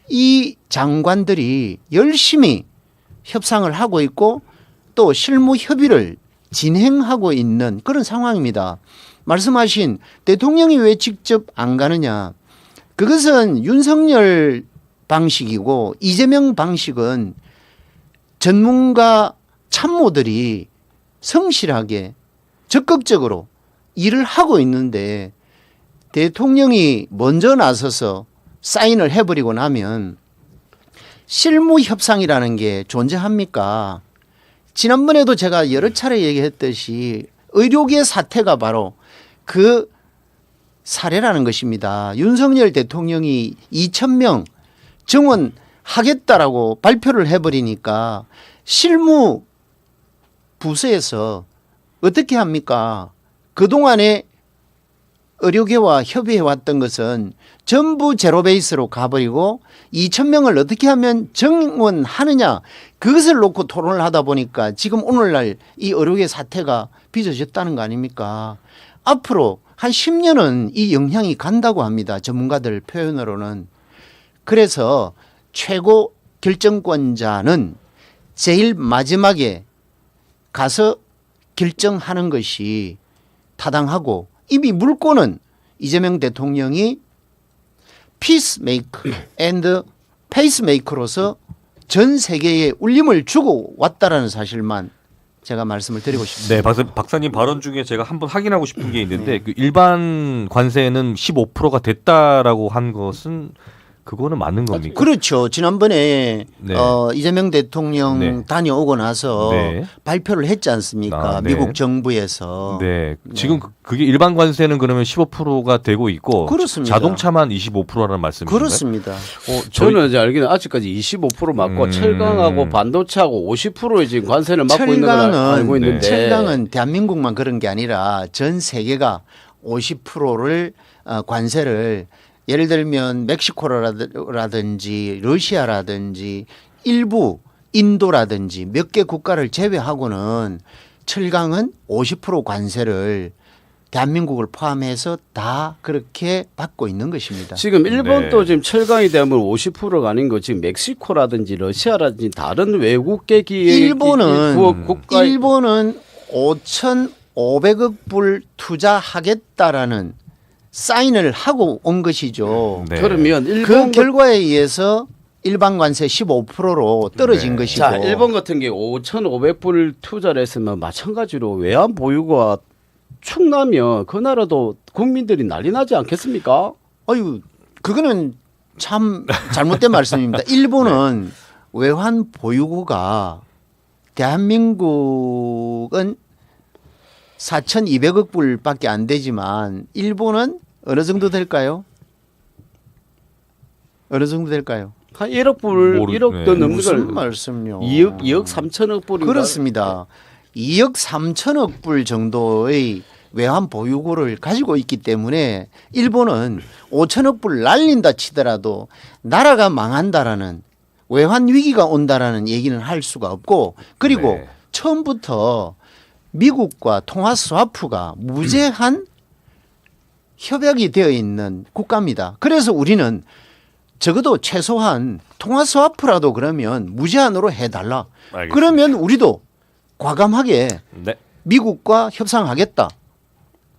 이 장관들이 열심히 협상을 하고 있고 또 실무 협의를 진행하고 있는 그런 상황입니다. 말씀하신 대통령이 왜 직접 안 가느냐. 그것은 윤석열 방식이고 이재명 방식은 전문가 참모들이 성실하게 적극적으로 일을 하고 있는데 대통령이 먼저 나서서 사인을 해버리고 나면 실무 협상이라는 게 존재합니까? 지난번에도 제가 여러 차례 얘기했듯이 의료계 사태가 바로 그 사례라는 것입니다. 윤석열 대통령이 2,000명 정원하겠다라고 발표를 해버리니까 실무 부서에서 어떻게 합니까? 그동안에 의료계와 협의해왔던 것은 전부 제로 베이스로 가버리고 2,000명을 어떻게 하면 정원하느냐 그것을 놓고 토론을 하다 보니까 지금 오늘날 이 의료계 사태가 빚어졌다는 거 아닙니까? 앞으로 한 10년은 이 영향이 간다고 합니다. 전문가들 표현으로는. 그래서 최고 결정권자는 제일 마지막에 가서 결정하는 것이 타당하고 이미 물꼬는 이재명 대통령이 피스메이커 앤드 페이스메이커로서 전 세계에 울림을 주고 왔다라는 사실만 제가 말씀을 드리고 싶습니다. 네, 박사님 발언 중에 제가 한번 확인하고 싶은 게 있는데 그 일반 관세는 15%가 됐다라고 한 것은 그거는 맞는 겁니까? 그렇죠. 지난번에 네. 이재명 대통령 네. 다녀오고 나서 네. 발표를 했지 않습니까? 네. 미국 정부에서. 네. 지금 그게 일반 관세는 그러면 15%가 되고 있고 그렇습니다. 자동차만 25%라는 말씀이신가요? 그렇습니다. 저는 이제 알기는 아직까지 25% 맞고 철강하고 반도체하고 50%의 지금 관세를 맡고 있는 걸 알고 있는데 철강은 대한민국만 그런 게 아니라 전 세계가 50%를 관세를 예를 들면 멕시코라든지 러시아라든지 일부 인도라든지 몇 개 국가를 제외하고는 철강은 50% 관세를 대한민국을 포함해서 다 그렇게 받고 있는 것입니다. 지금 일본도 네. 지금 철강이 되면 50%가 아닌 거 지금 멕시코라든지 러시아라든지 다른 외국계 기업 일본은 국가 5,500억 불 투자하겠다라는 사인을 하고 온 것이죠. 네. 그러면 그 일본 결과에 의해서 일반 관세 15%로 떨어진 네. 것이고. 자 일본 같은 경우 5,500불 투자를 했으면 마찬가지로 외환 보유고가 축 나면 그 나라도 국민들이 난리 나지 않겠습니까? 아유, 그거는 참 잘못된 말씀입니다. 일본은 외환 보유고가 대한민국은 4,200억 불밖에 안 되지만 일본은 어느 정도 될까요? 어느 정도 될까요? 한 1억 불, 1억 더 넘는 무슨 걸 말씀요? 2억 3천억 불인가? 그렇습니다. 2억 3천억 불 정도의 외환 보유고를 가지고 있기 때문에 일본은 5천억 불 날린다 치더라도 나라가 망한다라는 외환 위기가 온다라는 얘기는 할 수가 없고 그리고 네. 처음부터 미국과 통화 스와프가 무제한 협약이 되어 있는 국가입니다. 그래서 우리는 적어도 최소한 통화 스와프라도 그러면 무제한으로 해달라. 알겠습니다. 그러면 우리도 과감하게 네. 미국과 협상하겠다.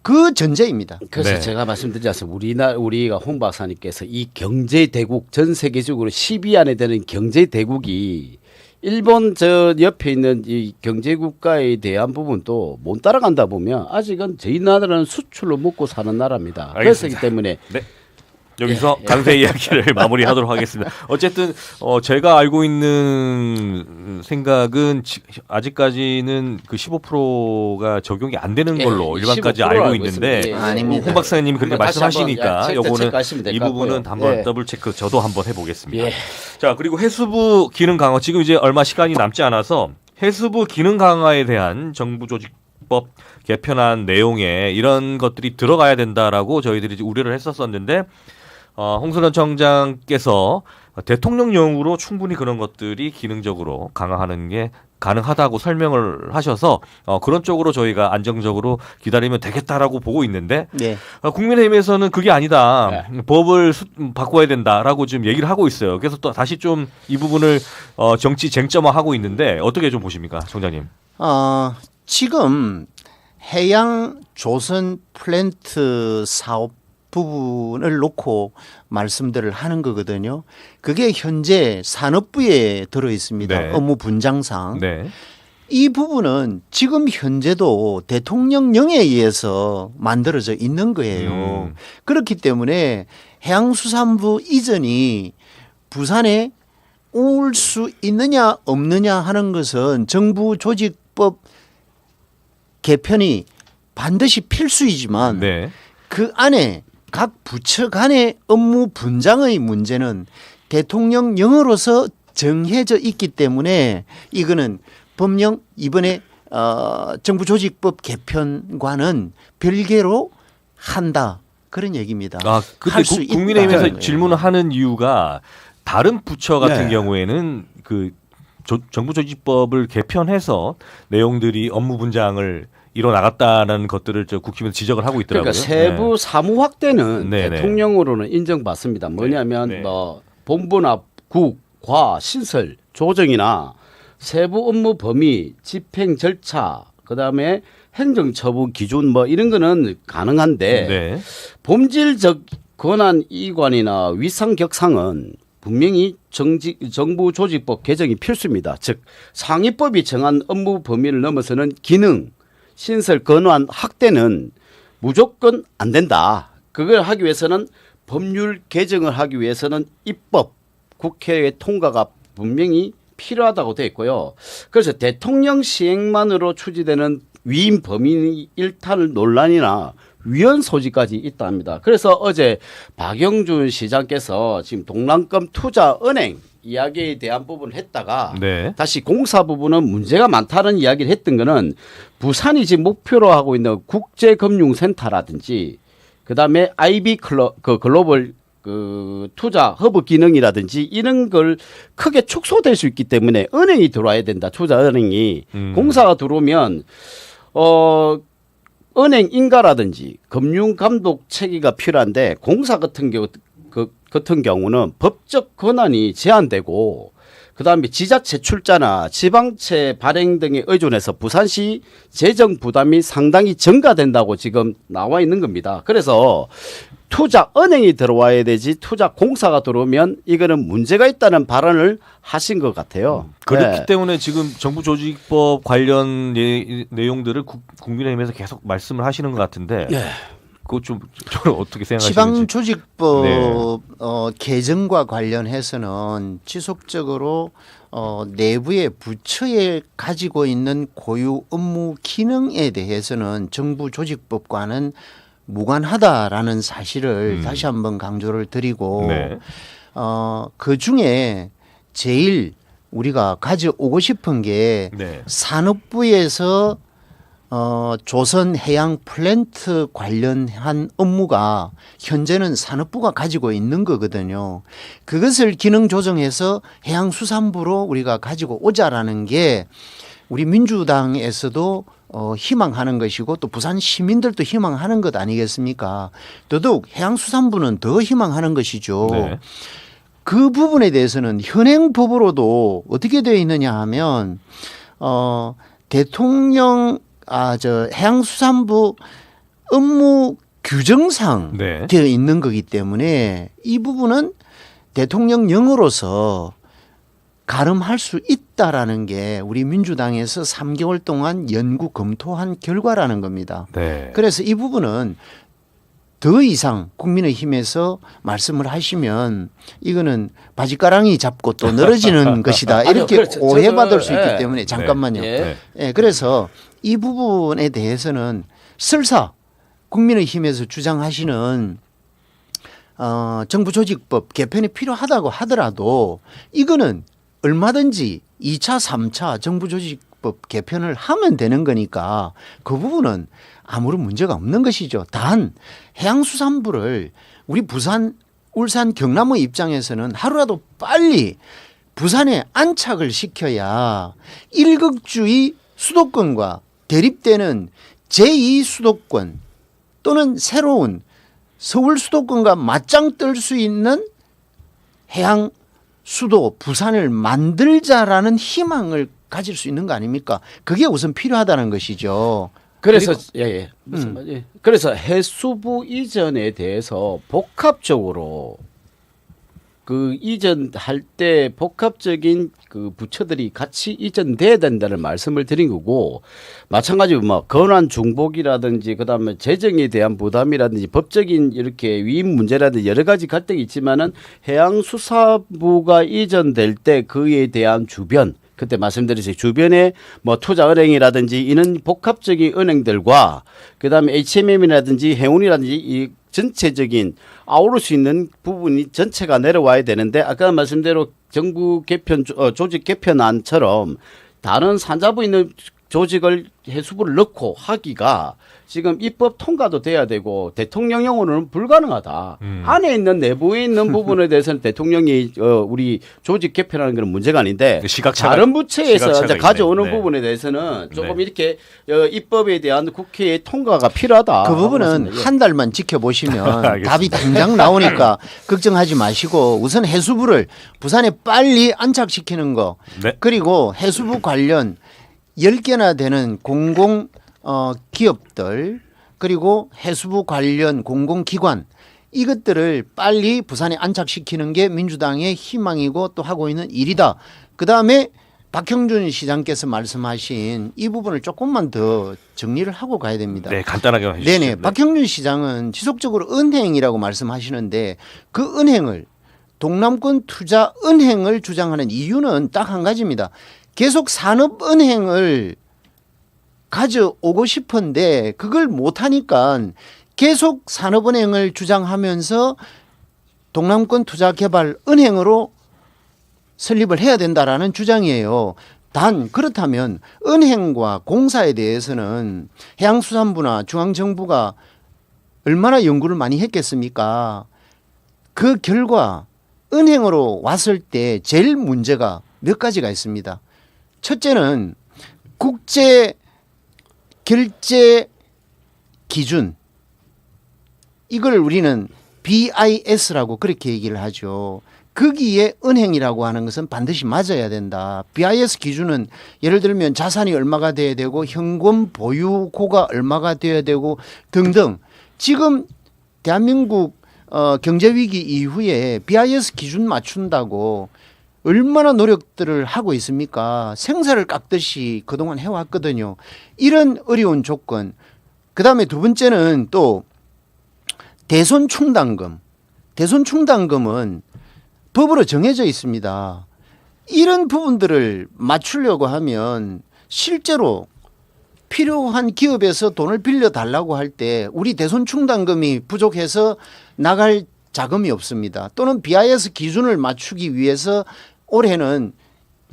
그 전제입니다. 그래서 네. 제가 말씀드리지 않습니까? 우리가 홍 박사님께서 이 경제 대국 전 세계적으로 10위 안에 드는 경제 대국이 일본 저 옆에 있는 이 경제 국가에 대한 부분도 못 따라간다 보면 아직은 저희 나라는 수출로 먹고 사는 나라입니다. 알겠습니다. 그렇기 때문에 네. 여기서 강세 이야기를 마무리하도록 하겠습니다. 어쨌든 제가 알고 있는 생각은 아직까지는 그 15%가 적용이 안 되는 걸로 일반까지 알고 있는데 아닙니다. 홍 박사님이 그렇게 다시 말씀하시니까 한번 요거는 체크하시면 될 이 것 같고요. 부분은 한번 예. 더블 체크 저도 한번 해보겠습니다. 예. 자, 그리고 해수부 기능 강화 지금 이제 얼마 시간이 남지 않아서 해수부 기능 강화에 대한 정부 조직법 개편안 내용에 이런 것들이 들어가야 된다라고 저희들이 우려를 했었었는데 홍순원 청장께서 대통령령으로 충분히 그런 것들이 기능적으로 강화하는 게 가능하다고 설명을 하셔서 그런 쪽으로 저희가 안정적으로 기다리면 되겠다라고 보고 있는데 네. 국민의힘에서는 그게 아니다. 법을 바꿔야 된다라고 지금 얘기를 하고 있어요. 그래서 또 다시 좀 이 부분을 정치 쟁점화하고 있는데 어떻게 좀 보십니까, 청장님? 지금 해양 조선 플랜트 사업 부분을 놓고 말씀들을 하는 거거든요. 그게 현재 산업부에 들어 있습니다. 네. 업무 분장상. 네. 이 부분은 지금 현재도 대통령령에 의해서 만들어져 있는 거예요. 그렇기 때문에 해양수산부 이전이 부산에 올 수 있느냐 없느냐 하는 것은 정부 조직법 개편이 반드시 필수이지만 네. 그 안에 각 부처 간의 업무 분장의 문제는 대통령령으로서 정해져 있기 때문에 이거는 법령 이번에 정부 조직법 개편과는 별개로 한다 그런 얘기입니다. 근데 국민의힘에서 네. 질문을 하는 이유가 다른 부처 같은 네. 경우에는 그 정부 조직법을 개편해서 내용들이 업무 분장을 이뤄 나갔다는 것들을 국힘에서 지적을 하고 있더라고요. 그러니까 세부 사무 확대는 네, 네. 대통령으로는 인정받습니다. 뭐냐면 네. 뭐 본부나 국, 과, 신설, 조정이나 세부 업무 범위, 집행 절차, 그다음에 행정처분 기준 뭐 이런 거는 가능한데 네. 본질적 권한 이관이나 위상격상은 분명히 정부 조직법 개정이 필수입니다. 즉 상위법이 정한 업무 범위를 넘어서는 기능, 신설 권한 확대는 무조건 안 된다. 그걸 하기 위해서는 법률 개정을 하기 위해서는 입법, 국회의 통과가 분명히 필요하다고 되어 있고요. 그래서 대통령 시행만으로 추진되는 위임 범위 일탈 논란이나 위헌 소지까지 있다 합니다. 그래서 어제 박영준 시장께서 지금 동남권 투자 은행 이야기에 대한 부분을 했다가 네. 다시 공사 부분은 문제가 많다는 이야기를 했던 거는 부산이 지금 목표로 하고 있는 국제금융센터라든지 그다음에 IB 글로벌 투자 허브 기능이라든지 이런 걸 크게 축소될 수 있기 때문에 은행이 들어와야 된다. 투자은행이 공사가 들어오면 은행 인가라든지 금융 감독 체계가 필요한데 공사 같은 경우는 법적 권한이 제한되고 그다음에 지자체 출자나 지방채 발행 등에 의존해서 부산시 재정 부담이 상당히 증가된다고 지금 나와 있는 겁니다. 그래서 투자 은행이 들어와야 되지 투자 공사가 들어오면 이거는 문제가 있다는 발언을 하신 것 같아요. 그렇기 네. 때문에 지금 정부 조직법 관련 내용들을 국민의힘에서 계속 말씀을 하시는 것 같은데 그거 좀 저는 어떻게 생각하시는지. 지방조직법 네. 개정과 관련해서는 지속적으로 내부의 부처에 가지고 있는 고유 업무 기능에 대해서는 정부 조직법과는 무관하다라는 사실을 다시 한번 강조를 드리고 네. 그 중에 제일 우리가 가져오고 싶은 게 네. 산업부에서 조선 해양 플랜트 관련한 업무가 현재는 산업부가 가지고 있는 거거든요. 그것을 기능 조정해서 해양수산부로 우리가 가지고 오자라는 게 우리 민주당에서도 희망하는 것이고 또 부산 시민들도 희망하는 것 아니겠습니까? 더더욱 해양수산부는 더 희망하는 것이죠. 네. 그 부분에 대해서는 현행 법으로도 어떻게 되어 있느냐 하면 대통령 해양수산부 업무 규정상 네. 되어 있는 거기 때문에 이 부분은 대통령령으로서 가름할 수 있다라는 게 우리 민주당에서 3개월 동안 연구 검토한 결과라는 겁니다. 네. 그래서 이 부분은 더 이상 국민의힘에서 말씀을 하시면 이거는 바지가랑이 잡고 또 늘어지는 것이다. 이렇게 그렇죠. 오해받을 수 있기 예. 때문에 잠깐만요. 예. 예, 그래서 이 부분에 대해서는 설사 국민의힘에서 주장하시는 정부조직법 개편이 필요하다고 하더라도 이거는 얼마든지 2차, 3차 정부조직법 개편을 하면 되는 거니까 그 부분은 아무런 문제가 없는 것이죠. 단 해양수산부를 우리 부산, 울산, 경남의 입장에서는 하루라도 빨리 부산에 안착을 시켜야 일극주의 수도권과 대립되는 제2 수도권 또는 새로운 서울 수도권과 맞짱 뜰 수 있는 해양 수도 부산을 만들자라는 희망을 가질 수 있는 거 아닙니까? 그게 우선 필요하다는 것이죠. 그래서 예. 무슨 말이에요? 그래서 해수부 이전에 대해서 복합적으로 그 이전할 때 복합적인 그 부처들이 같이 이전돼야 된다는 말씀을 드린 거고, 마찬가지로 뭐 권한 중복이라든지 그다음에 재정에 대한 부담이라든지 법적인 이렇게 위임 문제라든지 여러 가지 갈등이 있지만은 해양수사부가 이전될 때 그에 대한 주변, 그때 말씀드렸어요. 주변에 뭐 투자은행이라든지 이런 복합적인 은행들과 그다음에 HMM이라든지 해운이라든지 이 전체적인 아우를 수 있는 부분이 전체가 내려와야 되는데, 아까 말씀대로 정부 개편 조직 개편안처럼 다른 산자부 있는 조직을 해수부를 넣고 하기가 지금 입법 통과도 돼야 되고 대통령령으로는 불가능하다. 안에 있는 내부에 있는 부분에 대해서는 대통령이 우리 조직 개편하는 건 문제가 아닌데 다른 부처에서 이제 가져오는 네. 부분에 대해서는 조금 네. 이렇게 입법에 대한 국회의 통과가 필요하다. 그 부분은 한 달만 지켜보시면 답이 당장 나오니까 걱정하지 마시고 우선 해수부를 부산에 빨리 안착시키는 거, 네. 그리고 해수부 관련 10개나 되는 공공 기업들 그리고 해수부 관련 공공기관 이것들을 빨리 부산에 안착시키는 게 민주당의 희망이고 또 하고 있는 일이다. 그다음에 박형준 시장께서 말씀하신 이 부분을 조금만 더 정리를 하고 가야 됩니다. 네, 간단하게 해주시죠. 네네. 박형준 시장은 지속적으로 은행이라고 말씀하시는데 그 은행을 동남권 투자 은행을 주장하는 이유는 딱 한 가지입니다. 계속 산업은행을 가져오고 싶은데 그걸 못하니까 계속 산업은행을 주장하면서 동남권 투자개발은행으로 설립을 해야 된다라는 주장이에요. 단 그렇다면 은행과 공사에 대해서는 해양수산부나 중앙정부가 얼마나 연구를 많이 했겠습니까? 그 결과 은행으로 왔을 때 제일 문제가 몇 가지가 있습니다. 첫째는 국제 결제 기준, 이걸 우리는 BIS라고 그렇게 얘기를 하죠. 거기에 은행이라고 하는 것은 반드시 맞아야 된다. BIS 기준은 예를 들면 자산이 얼마가 돼야 되고 현금 보유고가 얼마가 돼야 되고 등등. 지금 대한민국 경제위기 이후에 BIS 기준 맞춘다고 얼마나 노력들을 하고 있습니까? 생사를 깎듯이 그동안 해왔거든요. 이런 어려운 조건. 그다음에 두 번째는 또 대손 충당금. 대손 충당금은 법으로 정해져 있습니다. 이런 부분들을 맞추려고 하면 실제로 필요한 기업에서 돈을 빌려달라고 할 때 우리 대손 충당금이 부족해서 나갈 자금이 없습니다. 또는 BIS 기준을 맞추기 위해서 올해는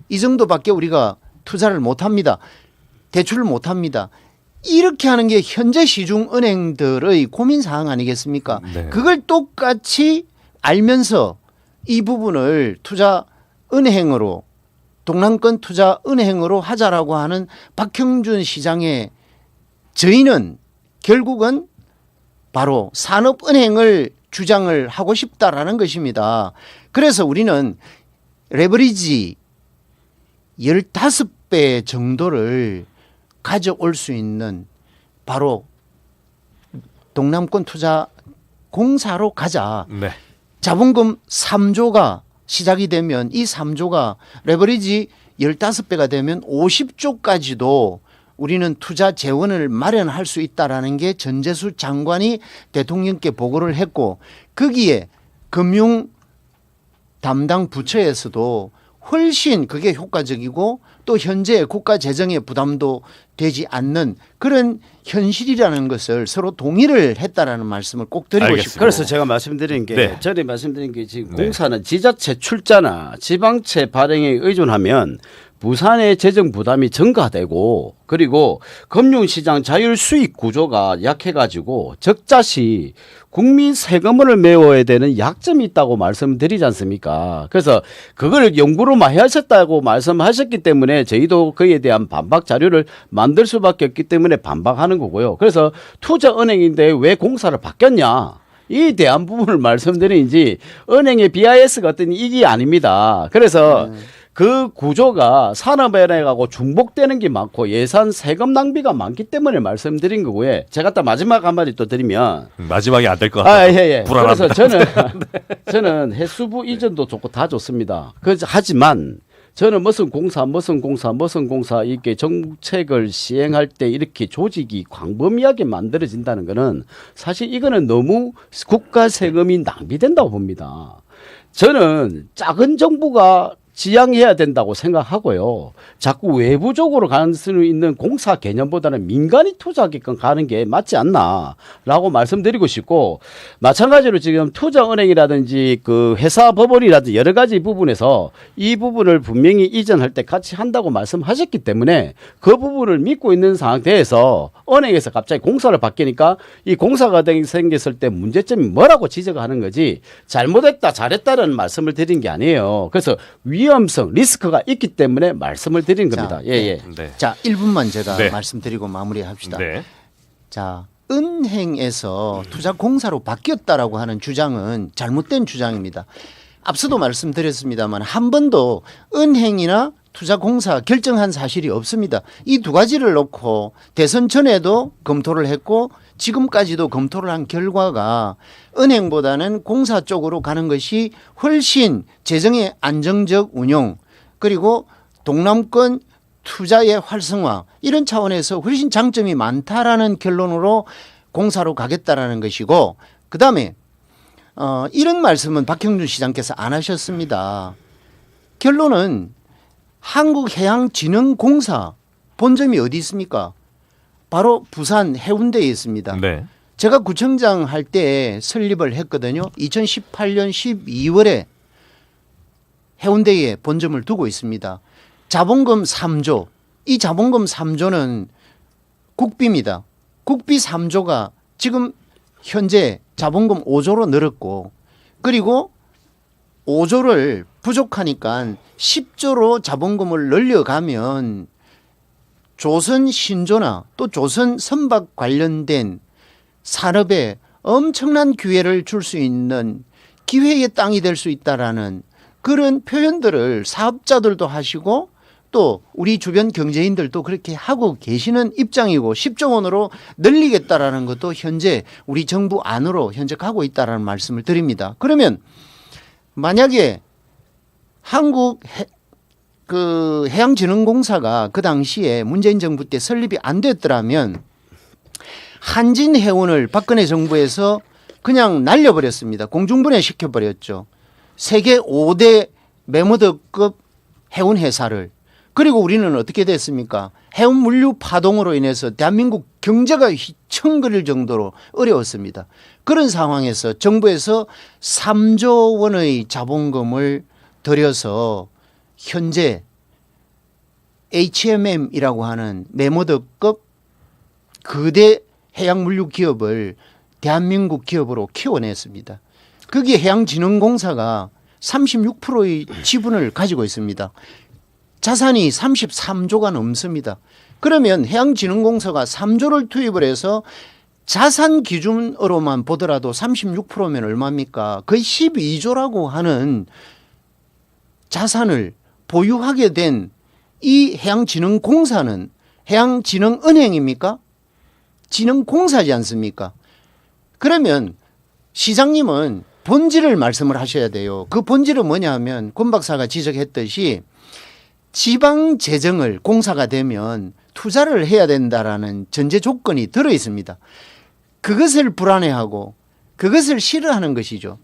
이 정도밖에 우리가 투자를 못합니다. 대출을 못합니다. 이렇게 하는 게 현재 시중은행들의 고민사항 아니겠습니까? 네. 그걸 똑같이 알면서 이 부분을 투자은행으로 동남권 투자은행으로 하자라고 하는 박형준 시장의 저희는 결국은 바로 산업은행을 주장을 하고 싶다라는 것입니다. 그래서 우리는 레버리지 15배 정도를 가져올 수 있는 바로 동남권 투자공사로 가자. 네. 자본금 3조가 시작이 되면 이 3조가 레버리지 15배가 되면 50조까지도 우리는 투자 재원을 마련할 수 있다라는 게 전재수 장관이 대통령께 보고를 했고 거기에 금융 담당 부처에서도 훨씬 그게 효과적이고 또 현재 국가 재정의 부담도 되지 않는 그런 현실이라는 것을 서로 동의를 했다라는 말씀을 꼭 드리고 알겠습니다. 싶습니다. 그래서 제가 말씀드린 게 네. 전에 말씀드린 게 지금 네. 공사는 지자체 출자나 지방채 발행에 의존하면 부산의 재정 부담이 증가되고 그리고 금융시장 자율 수익 구조가 약해가지고 적자시 국민 세금을 메워야 되는 약점이 있다고 말씀드리지 않습니까? 그래서 그걸 연구를 많이 하셨다고 말씀하셨기 때문에 저희도 그에 대한 반박 자료를 만들 수밖에 없기 때문에 반박하는 거고요. 그래서 투자은행인데 왜 공사를 바뀌었냐? 이 대한 부분을 말씀드리는지 은행의 BIS가 어떤 이게 아닙니다. 그래서 그 구조가 산업은행하고 중복되는 게 많고 예산 세금 낭비가 많기 때문에 말씀드린 거고요. 제가 또 마지막 한마디 또 드리면 마지막이 안 될 것 같아요. 예. 불안합니다. 그래서 저는 해수부 이전도 좋고 다 좋습니다. 하지만 저는 무슨 공사 이렇게 정책을 시행할 때 이렇게 조직이 광범위하게 만들어진다는 거는 사실 이거는 너무 국가 세금이 낭비된다고 봅니다. 저는 작은 정부가 지향해야 된다고 생각하고요. 자꾸 외부적으로 갈 수 있는 공사 개념보다는 민간이 투자하게끔 가는 게 맞지 않나라고 말씀드리고 싶고 마찬가지로 지금 투자은행이라든지 그 회사 법원이라든지 여러 가지 부분에서 이 부분을 분명히 이전할 때 같이 한다고 말씀하셨기 때문에 그 부분을 믿고 있는 상태에서 은행에서 갑자기 공사를 바뀌니까 이 공사가 생겼을 때 문제점이 뭐라고 지적하는 거지 잘못했다 잘했다는 말씀을 드린 게 아니에요. 그래서 위험성 리스크가 있기 때문에 말씀을 드린 겁니다. 예. 네. 자, 1분만 제가 네. 말씀드리고 마무리합시다. 네. 자, 은행에서 투자 공사로 바뀌었다라고 하는 주장은 잘못된 주장입니다. 앞서도 말씀드렸습니다만 한 번도 은행이나 투자공사 결정한 사실이 없습니다. 이 두 가지를 놓고 대선 전에도 검토를 했고 지금까지도 검토를 한 결과가 은행보다는 공사 쪽으로 가는 것이 훨씬 재정의 안정적 운용 그리고 동남권 투자의 활성화 이런 차원에서 훨씬 장점이 많다라는 결론으로 공사로 가겠다라는 것이고 그다음에 이런 말씀은 박형준 시장께서 안 하셨습니다. 결론은 한국해양진흥공사 본점이 어디 있습니까? 바로 부산 해운대에 있습니다. 네. 제가 구청장 할 때 설립을 했거든요. 2018년 12월에 해운대에 본점을 두고 있습니다. 자본금 3조. 이 자본금 3조는 국비입니다. 국비 3조가 지금 현재 자본금 5조로 늘었고 그리고 5조를 부족하니까 10조로 자본금을 늘려가면 조선 신조나 또 조선 선박 관련된 산업에 엄청난 기회를 줄 수 있는 기회의 땅이 될 수 있다라는 그런 표현들을 사업자들도 하시고 또 우리 주변 경제인들도 그렇게 하고 계시는 입장이고 10조 원으로 늘리겠다라는 것도 현재 우리 정부 안으로 현재 가고 있다라는 말씀을 드립니다. 그러면 만약에 해양진흥공사가 그 당시에 문재인 정부 때 설립이 안 됐더라면 한진해운을 박근혜 정부에서 그냥 날려버렸습니다. 공중분해 시켜버렸죠. 세계 5대 메모드급 해운회사를. 그리고 우리는 어떻게 됐습니까? 해운 물류 파동으로 인해서 대한민국 경제가 휘청거릴 정도로 어려웠습니다. 그런 상황에서 정부에서 3조 원의 자본금을 들여서 현재 HMM이라고 하는 메모드급 거대 해양물류 기업을 대한민국 기업으로 키워냈습니다. 거기에 해양진흥공사가 36%의 지분을 가지고 있습니다. 자산이 33조가 넘습니다. 그러면 해양진흥공사가 3조를 투입을 해서 자산 기준으로만 보더라도 36%면 얼마입니까? 거의 12조라고 하는 자산을 보유하게 된 이 해양진흥공사는 해양진흥은행입니까? 진흥공사지 않습니까? 그러면 시장님은 본질을 말씀을 하셔야 돼요. 그 본질은 뭐냐 하면 권 박사가 지적했듯이 지방 재정을 공사가 되면 투자를 해야 된다라는 전제 조건이 들어 있습니다. 그것을 불안해하고 그것을 싫어하는 것이죠.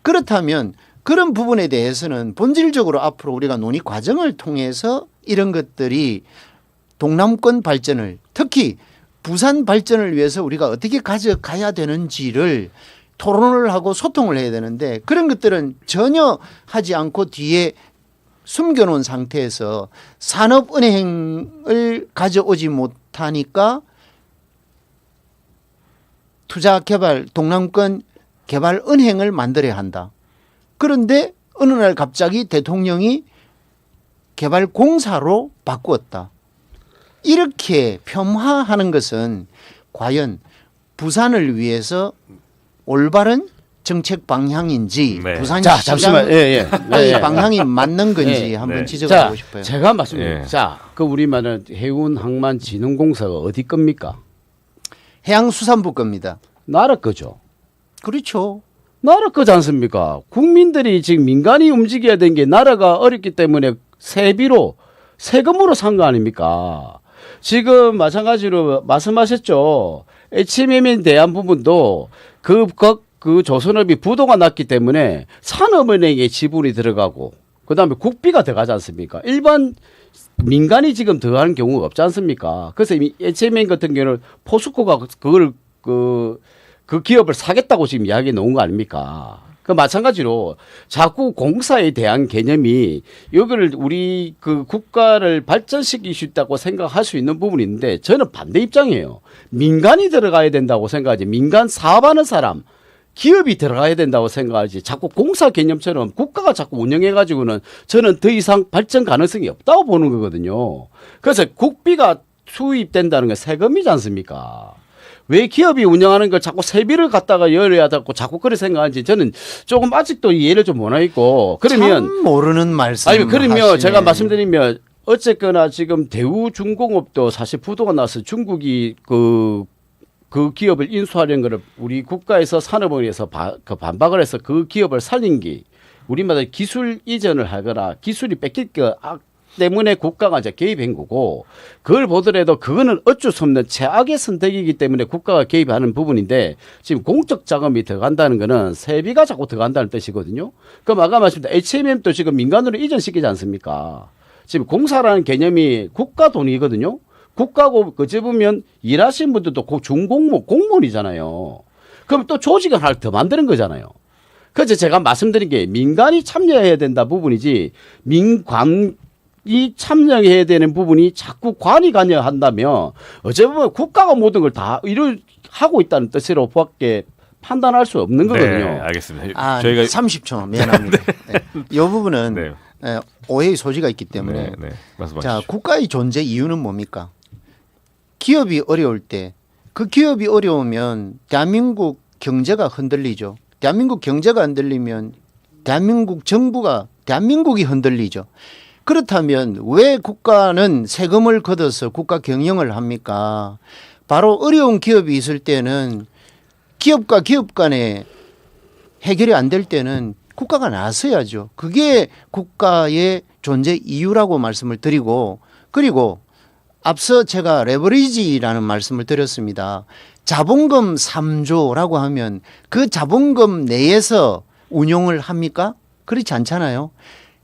그렇다면 그런 부분에 대해서는 본질적으로 앞으로 우리가 논의 과정을 통해서 이런 것들이 동남권 발전을, 특히 부산 발전을 위해서 우리가 어떻게 가져가야 되는지를 토론을 하고 소통을 해야 되는데, 그런 것들은 전혀 하지 않고 뒤에 숨겨놓은 상태에서 산업은행을 가져오지 못하니까 투자개발, 동남권 개발은행을 만들어야 한다. 그런데 어느 날 갑자기 대통령이 개발공사로 바꾸었다. 이렇게 폄하하는 것은 과연 부산을 위해서 올바른 정책 방향인지, 네. 부산 자, 잠시만. 예. 방향이 맞는 건지 예. 한번 네. 지적하고 싶어요. 제가 말씀드립니다. 예. 자, 그 우리 말은 해운항만진흥공사가 어디 겁니까? 해양수산부 겁니다. 나라 거죠. 그렇죠. 나라 거지 않습니까? 국민들이 지금 민간이 움직여야 되는 게 나라가 어렵기 때문에 세비로 세금으로 산 거 아닙니까? 지금 마찬가지로 말씀하셨죠. HMM에 대한 부분도 그 조선업이 부도가 났기 때문에 산업은행에 지분이 들어가고 그다음에 국비가 들어가지 않습니까? 일반 민간이 지금 들어가는 경우가 없지 않습니까? 그래서 HMM 같은 경우는 포스코가 그걸 그 기업을 사겠다고 지금 이야기 놓은 거 아닙니까? 그 마찬가지로 자꾸 공사에 대한 개념이 여기를 우리 그 국가를 발전시킬 수 있다고 생각할 수 있는 부분이 있는데 저는 반대 입장이에요. 민간이 들어가야 된다고 생각하지. 민간 사업하는 사람, 기업이 들어가야 된다고 생각하지. 자꾸 공사 개념처럼 국가가 자꾸 운영해가지고는 저는 더 이상 발전 가능성이 없다고 보는 거거든요. 그래서 국비가 수입된다는 건 세금이지 않습니까? 왜 기업이 운영하는 걸 자꾸 세비를 갖다가 열어야 되고 자꾸 그렇게 생각하는지 저는 조금 아직도 이해를 좀 못하겠고. 그러면 참 모르는 말씀. 아니 그러면 하시네. 제가 말씀드리면 어쨌거나 지금 대우중공업도 사실 부도가 나서 중국이 그 기업을 인수하려는 거를 우리 국가에서 산업원에서 반박을 해서 그 기업을 살린 게 우리마다 기술 이전을 하거나 기술이 뺏길 거 때문에 국가가 이제 개입한 거고, 그걸 보더라도 그거는 어쩔 수 없는 최악의 선택이기 때문에 국가가 개입하는 부분인데 지금 공적 자금이 들어간다는 거는 세비가 자꾸 들어간다는 뜻이거든요. 그럼 아까 말씀드린 HMM도 지금 민간으로 이전시키지 않습니까? 지금 공사라는 개념이 국가 돈이거든요. 국가고 그제 보면 일하시는 분들도 공무원이잖아요. 그럼 또 조직을 하나 더 만드는 거잖아요. 그래서 제가 말씀드린 게 민간이 참여해야 된다 부분이지 민관이 참여해야 되는 부분이 자꾸 관이 관여한다면 어째 보면 국가가 모든 걸 다 하고 있다는 뜻으로 밖에 판단할 수 없는 거거든요. 네, 알겠습니다. 아, 저희가 30초 미안합니다. 네. 이 부분은 네. 오해의 소지가 있기 때문에 말씀하십시오. 자, 국가의 존재 이유는 뭡니까? 기업이 어려울 때 그 기업이 어려우면 대한민국 경제가 흔들리죠. 대한민국 경제가 흔들리면 대한민국 정부가 대한민국이 흔들리죠. 그렇다면 왜 국가는 세금을 걷어서 국가 경영을 합니까? 바로 어려운 기업이 있을 때는 기업과 기업 간에 해결이 안 될 때는 국가가 나서야죠. 그게 국가의 존재 이유라고 말씀을 드리고, 그리고 앞서 제가 레버리지라는 말씀을 드렸습니다. 자본금 3조라고 하면 그 자본금 내에서 운용을 합니까? 그렇지 않잖아요.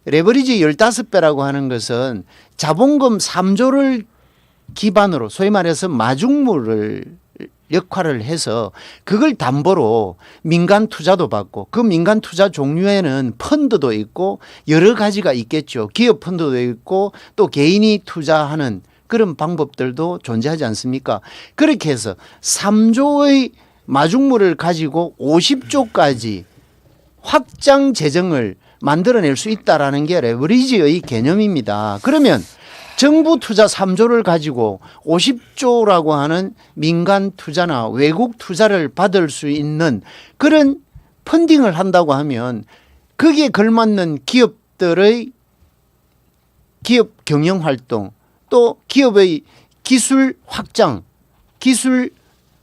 레버리지 15배라고 하는 것은 자본금 3조를 기반으로 소위 말해서 마중물을 역할을 해서 그걸 담보로 민간 투자도 받고, 그 민간 투자 종류에는 펀드도 있고 여러 가지가 있겠죠. 기업 펀드도 있고 또 개인이 투자하는 그런 방법들도 존재하지 않습니까? 그렇게 해서 3조의 마중물을 가지고 50조까지 확장 재정을 만들어낼 수 있다라는 게 레버리지의 개념입니다. 그러면 정부 투자 3조를 가지고 50조라고 하는 민간 투자나 외국 투자를 받을 수 있는 그런 펀딩을 한다고 하면 거기에 걸맞는 기업들의 기업 경영 활동, 또 기업의 기술 확장, 기술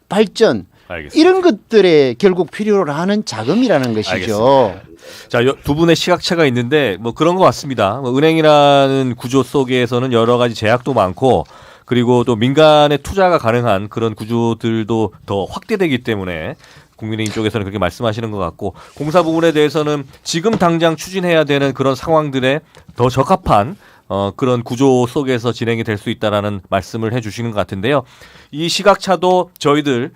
발전, 알겠습니다. 이런 것들에 결국 필요로 하는 자금이라는 것이죠. 알겠습니다. 자, 두 분의 시각차가 있는데 뭐 그런 것 같습니다. 은행이라는 구조 속에서는 여러 가지 제약도 많고 그리고 또 민간의 투자가 가능한 그런 구조들도 더 확대되기 때문에 국민의힘 쪽에서는 그렇게 말씀하시는 것 같고 공사 부분에 대해서는 지금 당장 추진해야 되는 그런 상황들에 더 적합한 그런 구조 속에서 진행이 될 수 있다라는 말씀을 해주시는 것 같은데요. 이 시각차도 저희들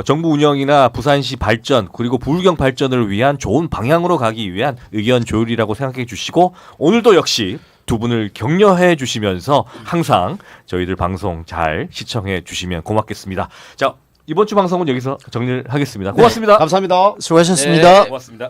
정부 운영이나 부산시 발전 그리고 부울경 발전을 위한 좋은 방향으로 가기 위한 의견 조율이라고 생각해 주시고 오늘도 역시 두 분을 격려해 주시면서 항상 저희들 방송 잘 시청해 주시면 고맙겠습니다. 자, 이번 주 방송은 여기서 정리를 하겠습니다. 고맙습니다. 감사합니다. 수고하셨습니다. 고맙습니다.